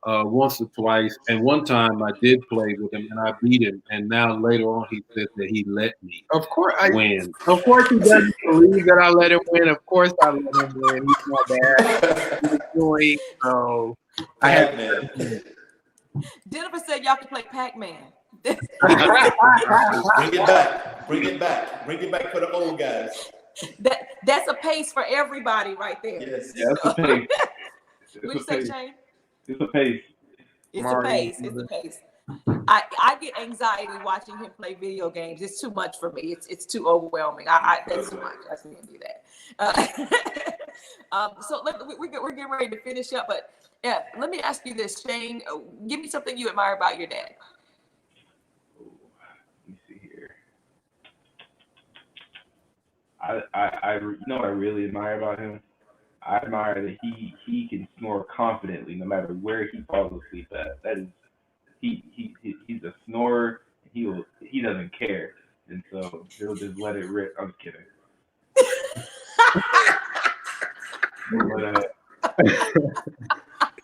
once or twice, and one time I did play with him and I beat him. And now later on, he said that he let me Of course, win. Of course, he doesn't believe that I let him win. Of course, I let him win. He's my dad. He was doing so. I had Pac-Man. Jennifer said y'all can play Pac-Man. Bring it back. Bring it back. Bring it back for the old guys. That's a pace for everybody right there. Yes. Yeah, that's a pace. What'd you say, Shane? It's a pace. It's a pace. It's a pace. I get anxiety watching him play video games. It's too much for me. It's too overwhelming. That's too much. I can't do that. So we're getting ready to finish up, but yeah, let me ask you this, Shane. Give me something you admire about your dad. Let me see here. I you know what I really admire about him? I admire that he can snore confidently no matter where he falls asleep at. That is he's a snorer. He doesn't care, and so he'll just let it rip. I'm just kidding. But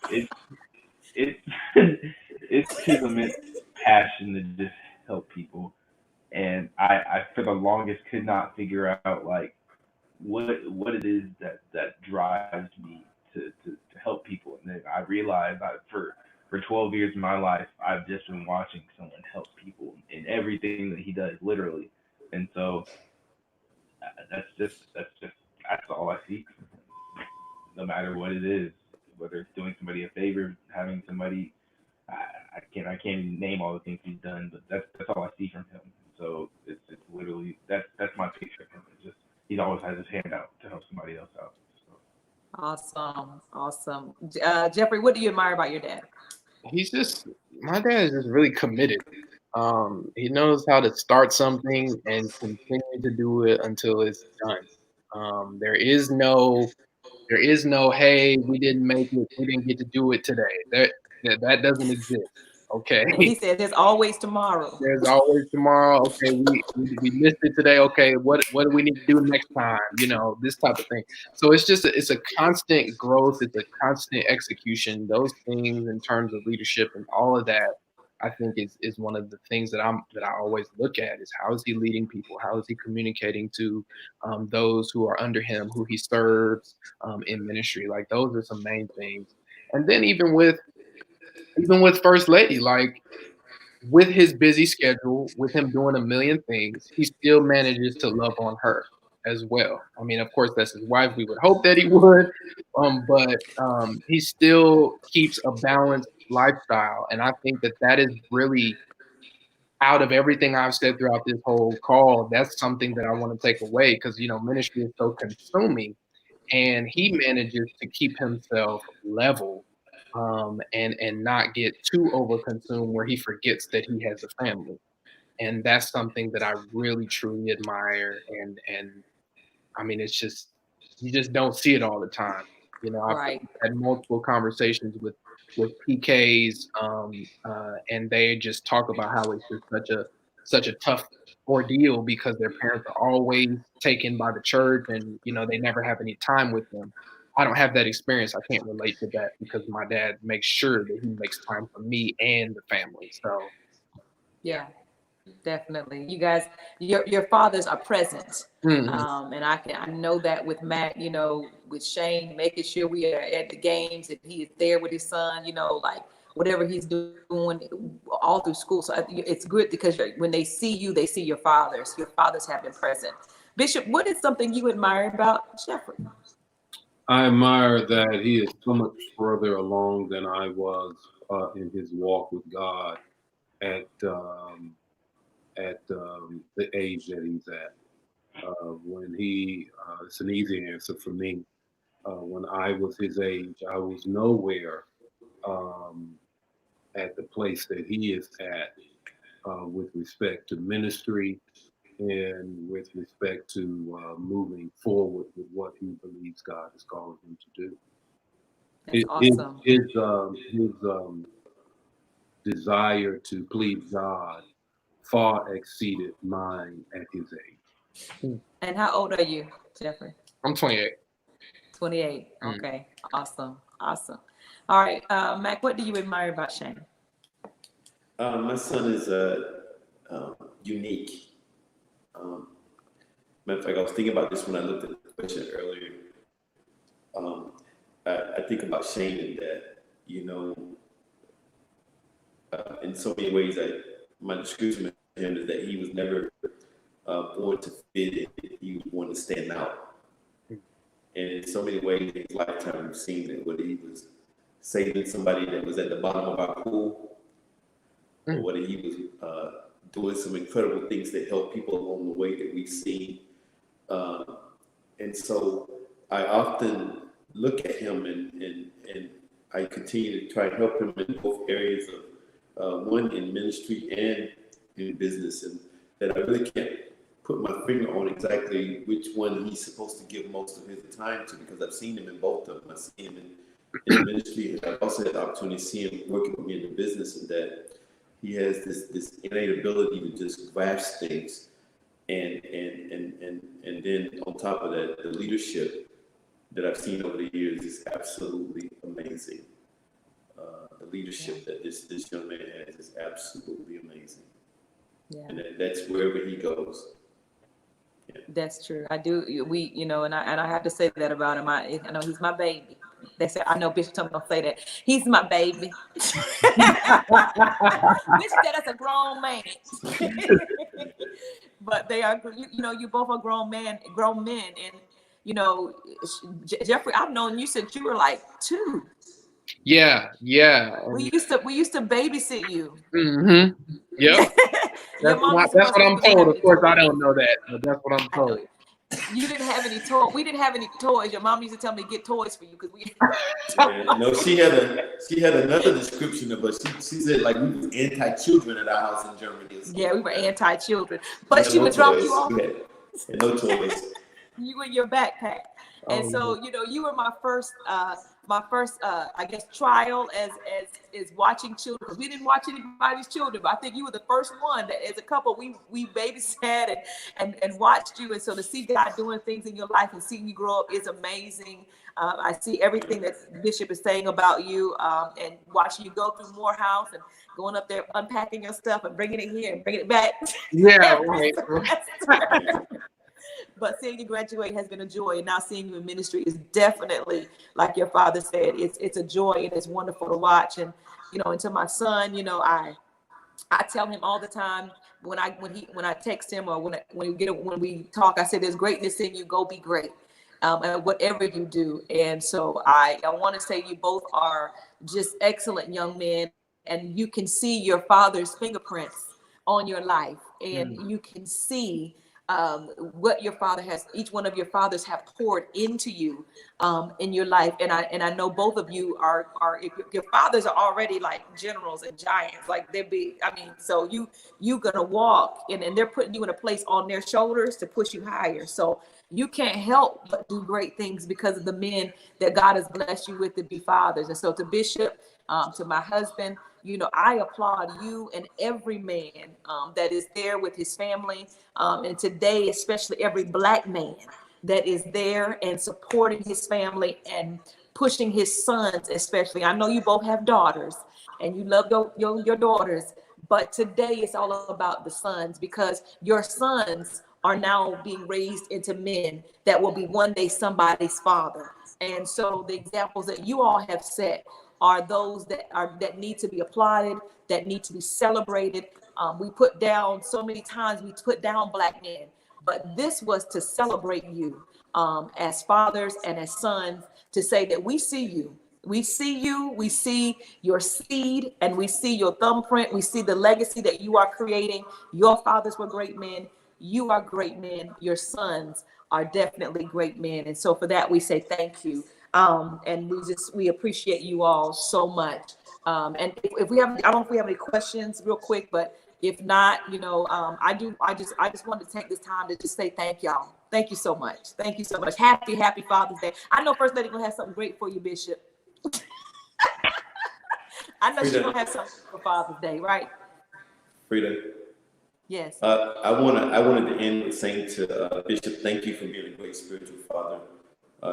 it's it's his immense passion to just help people, and I for the longest could not figure out like what it is that drives me to help people. And then I realized for 12 years of my life, I've just been watching someone help people in everything that he does, literally. And so that's all I see from him. No matter what it is, whether it's doing somebody a favor, having somebody, I can't even name all the things he's done, but that's all I see from him. So it's literally that's my picture of him. It's just he always has his hand out to help somebody else out. So. Awesome. Jeffrey, what do you admire about your dad? My dad is just really committed. He knows how to start something and continue to do it until it's done. There is no, hey, we didn't make it, we didn't get to do it today. That doesn't exist. Okay. He said there's always tomorrow. There's always tomorrow. Okay, we missed it today. Okay, what do we need to do next time? You know, this type of thing. So it's a constant growth. It's a constant execution. Those things in terms of leadership and all of that, I think is one of the things that I always look at is how is he leading people? How is he communicating to those who are under him, who he serves in ministry? Like those are some main things. And then even with First Lady, like with his busy schedule, with him doing a million things, he still manages to love on her as well. I mean, of course, that's his wife. We would hope that he would, but he still keeps a balanced lifestyle. And I think that is really, out of everything I've said throughout this whole call, that's something that I want to take away because, ministry is so consuming. And he manages to keep himself level and not get too overconsumed where he forgets that he has a family. And that's something that I really truly admire. And I mean, it's just you just don't see it all the time. I've Right. had multiple conversations with PKs, and they just talk about how it's just such a tough ordeal because their parents are always taken by the church, and they never have any time with them. I don't have that experience. I can't relate to that because my dad makes sure that he makes time for me and the family. So yeah. Definitely. You guys, your fathers are present. mm-hmm. And I know that with Matt, with Shane, making sure we are at the games and he is there with his son, like whatever he's doing all through school. So it's good because when they see you, they see your fathers. Your fathers have been present. Bishop, what is something you admire about Jeffrey? I admire that he is so much further along than I was in his walk with God at the age that he's at. When it's an easy answer for me. When I was his age, I was nowhere um, at the place that he is at with respect to ministry and with respect to moving forward with what he believes God is calling him to do. That's awesome. His desire to please God far exceeded mine at his age. And how old are you, Jeffrey? I'm 28. 28. Okay. Awesome. Awesome. All right. Mac, what do you admire about Shane? My son is unique. Matter of fact, I was thinking about this when I looked at the question earlier. I think about Shane and that, in so many ways, my description of him is that he was never born to fit in. He was born to stand out. And in so many ways, in his lifetime, we've seen that whether he was saving somebody that was at the bottom of our pool, or whether he was doing some incredible things that help people along the way that we've seen. And so I often look at him and I continue to try to help him in both areas of one in ministry and in business, and that I really can't put my finger on exactly which one he's supposed to give most of his time to, because I've seen him in both of them. I've seen him in ministry, and I've also had the opportunity to see him working with me in the business, and that he has this innate ability to just grasp things, and then on top of that, the leadership that I've seen over the years is absolutely amazing. The leadership that this young man has is absolutely amazing. Yeah. And that's wherever he goes. Yeah. That's true. I do. And I have to say that about him. I know he's my baby. They say, I know Bishop told me don't say that. He's my baby. Bishop said that's a grown man. But they are, you both are grown men. And, Jeffrey, I've known you since you were like 2. Yeah. We used to babysit you. Mm-hmm. Yep. That's what I'm told. Of course, I don't know that, but that's what I'm told. You didn't have any toys. We didn't have any toys. Your mom used to tell me to get toys for you because we. No, she had another description of us. She said like we were anti-children at our house in Germany. Yeah, we were anti-children, but she would drop you off. No toys. You in your backpack, and so you were my first, I guess, trial as watching children, because we didn't watch anybody's children, but I think you were the first one that, as a couple, we babysat and watched you, and so to see God doing things in your life and seeing you grow up is amazing. I see everything that Bishop is saying about you, and watching you go through Morehouse and going up there, unpacking your stuff and bringing it here and bringing it back. Yeah, right. But seeing you graduate has been a joy, and now seeing you in ministry is definitely, like your father said, it's a joy, and it's wonderful to watch. And and to my son, I tell him all the time when I text him or when we talk, I say there's greatness in you. Go be great, and whatever you do. And so I want to say you both are just excellent young men, and you can see your father's fingerprints on your life, and you can see what your father has, each one of your fathers have poured into you in your life. And I know both of you are if your fathers are already like generals and giants, like they're big. I mean, so you gonna walk and they're putting you in a place on their shoulders to push you higher. So you can't help but do great things because of the men that God has blessed you with to be fathers. And so to Bishop, to my husband, I applaud you and every man that is there with his family. And today, especially every Black man that is there and supporting his family and pushing his sons, especially. I know you both have daughters and you love your daughters, but today it's all about the sons, because your sons are now being raised into men that will be one day somebody's father. And so the examples that you all have set are those that need to be applauded, that need to be celebrated. We put down so many times, we put down Black men, but this was to celebrate you as fathers and as sons, to say that we see you. We see you, we see your seed, and we see your thumbprint. We see the legacy that you are creating. Your fathers were great men. You are great men. Your sons are definitely great men. And so for that, we say thank you. And we appreciate you all so much. And if we have, I don't know if we have any questions real quick, but if not, I just wanted to take this time to just say thank y'all. Thank you so much. Thank you so much. Happy Father's Day. I know First Lady gonna have something great for you, Bishop. I know she's gonna have something for Father's Day, right? Freida. Yes. I wanted to end with saying to Bishop, thank you for being a great spiritual father.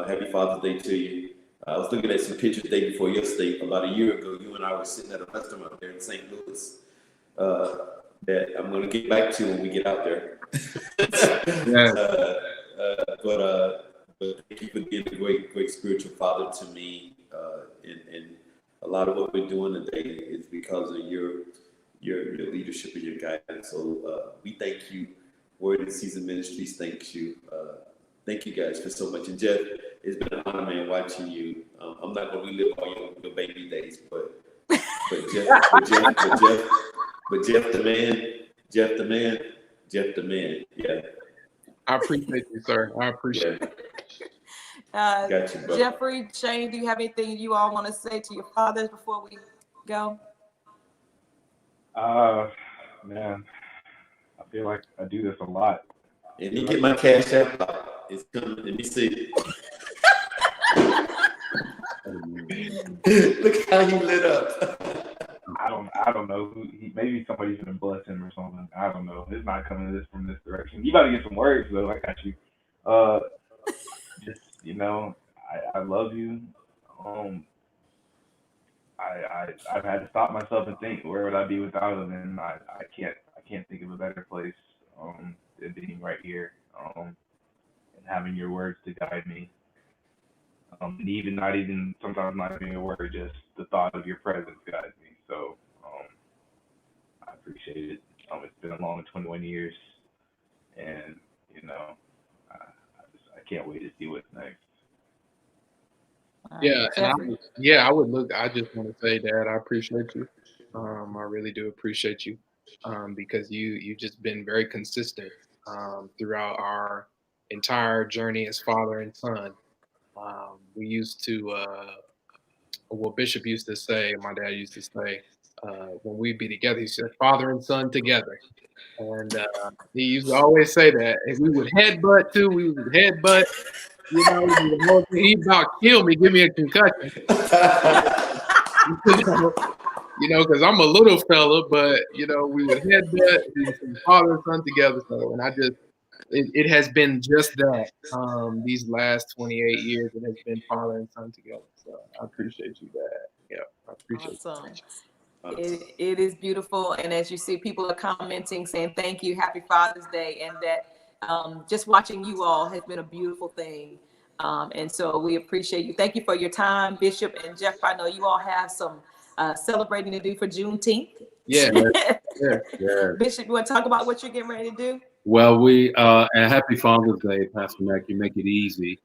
Happy Father's Day to you. I was looking at some pictures the day before yesterday. About a year ago, you and I were sitting at a restaurant there in St. Louis that I'm going to get back to when we get out there. Yes. But thank you for being a great spiritual father to me. And a lot of what we're doing today is because of your leadership and your guidance. So we thank you. Word in Season Ministries thanks you. Thank you guys for so much. And Jeff, it's been an honor, man, watching you. I'm not going to relive all your baby days, but Jeff the man. Yeah. I appreciate you, sir. I appreciate it. Got you, bro. Jeffrey, Shane, do you have anything you all want to say to your fathers before we go? Man, I feel like I do this a lot. And you get my cash out. It's coming. Let me see. Look how he lit up. I don't know who. Maybe somebody's gonna bless him or something. I don't know. It's not coming from this direction. You gotta get some words though. I got you. Just I love you. I've had to stop myself and think, where would I be without him? And I can't think of a better place than being right here and having your words to guide me. And even sometimes not having a word, just the thought of your presence guides me. So I appreciate it. It's been a long 21 years, and I can't wait to see what's next. Yeah, and I just want to say, Dad, I appreciate you. I really do appreciate you because you just been very consistent throughout our entire journey as father and son. We used to, Bishop used to say, my dad used to say, when we'd be together, he said, father and son together. And he used to always say that. And we would headbutt too. We would headbutt. He about killed me, give me a concussion. Because I'm a little fella, but we would headbutt, we would be father and son together. So, and it has been just that. These last 28 years, it has been father and son together. So I appreciate you, Dad. Yeah, I appreciate Awesome. you. It is beautiful, and as you see, people are commenting saying thank you, happy Father's Day, and that just watching you all has been a beautiful thing. And so we appreciate you. Thank you for your time, Bishop and Jeff. I know you all have some celebrating to do for Juneteenth. Yeah. Yeah. Bishop, you want to talk about what you're getting ready to do? Well, and happy Father's Day, Pastor Mac. You make it easy.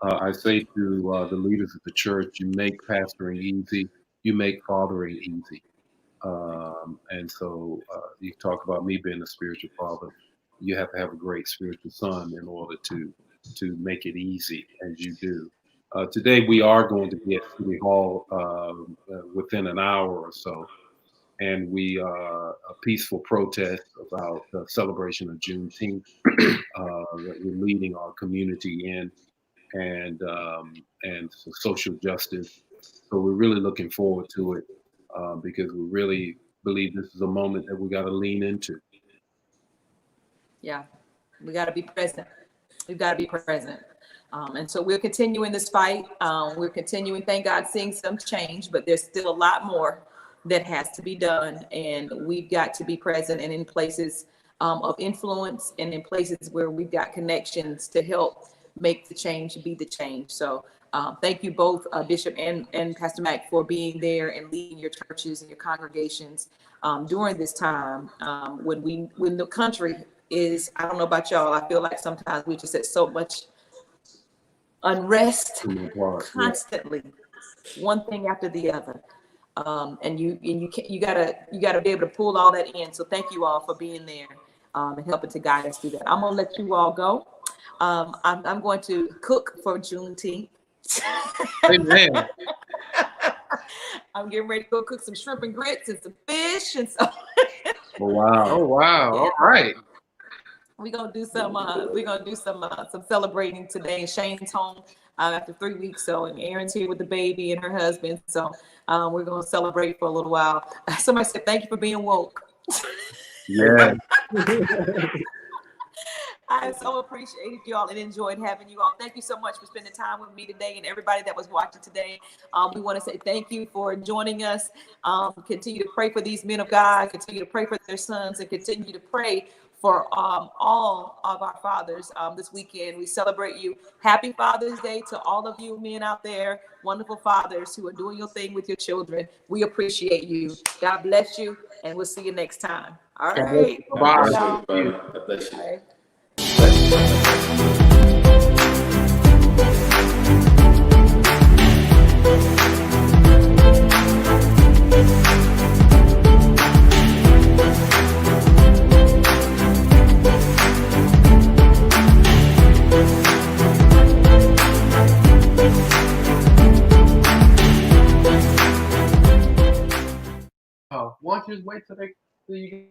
I say to the leaders of the church, you make pastoring easy, you make fathering easy. And so you talk about me being a spiritual father. You have to have a great spiritual son in order to make it easy, as you do. Today we are going to be at City Hall within an hour or so, and we a peaceful protest about the celebration of Juneteenth that we're leading our community in, and for social justice. So we're really looking forward to it because we really believe this is a moment that we got to lean into. Yeah, we got to be present. We've got to be present. And so we're continuing this fight. We're continuing, thank God, seeing some change, but there's still a lot more that has to be done. And we've got to be present and in places of influence and in places where we've got connections to help make the change, be the change. So thank you both, Bishop and Pastor Mac, for being there and leading your churches and your congregations during this time when the country is, I don't know about y'all, I feel like sometimes we just at so much unrest constantly, one thing after the other. And you gotta be able to pull all that in. So thank you all for being there. and helping to guide us through that. I'm gonna let you all go. I'm going to cook for Juneteenth. Amen. I'm getting ready to go cook some shrimp and grits and some fish and so. Oh, wow. Oh wow. Yeah. All right. We're gonna do some celebrating today. And Shane's home after 3 weeks, so and Erin's here with the baby and her husband. So we're gonna celebrate for a little while. Somebody said, "Thank you for being woke." Yeah. I so appreciated y'all and enjoyed having you all. Thank you so much for spending time with me today and everybody that was watching today. We want to say thank you for joining us. Continue to pray for these men of God. Continue to pray for their sons and continue to pray for all of our fathers this weekend. We celebrate you. Happy Father's Day to all of you men out there, wonderful fathers who are doing your thing with your children. We appreciate you. God bless you, and we'll see you next time. All right. Bye. God bless you. All right. Oh, why don't you just wait till you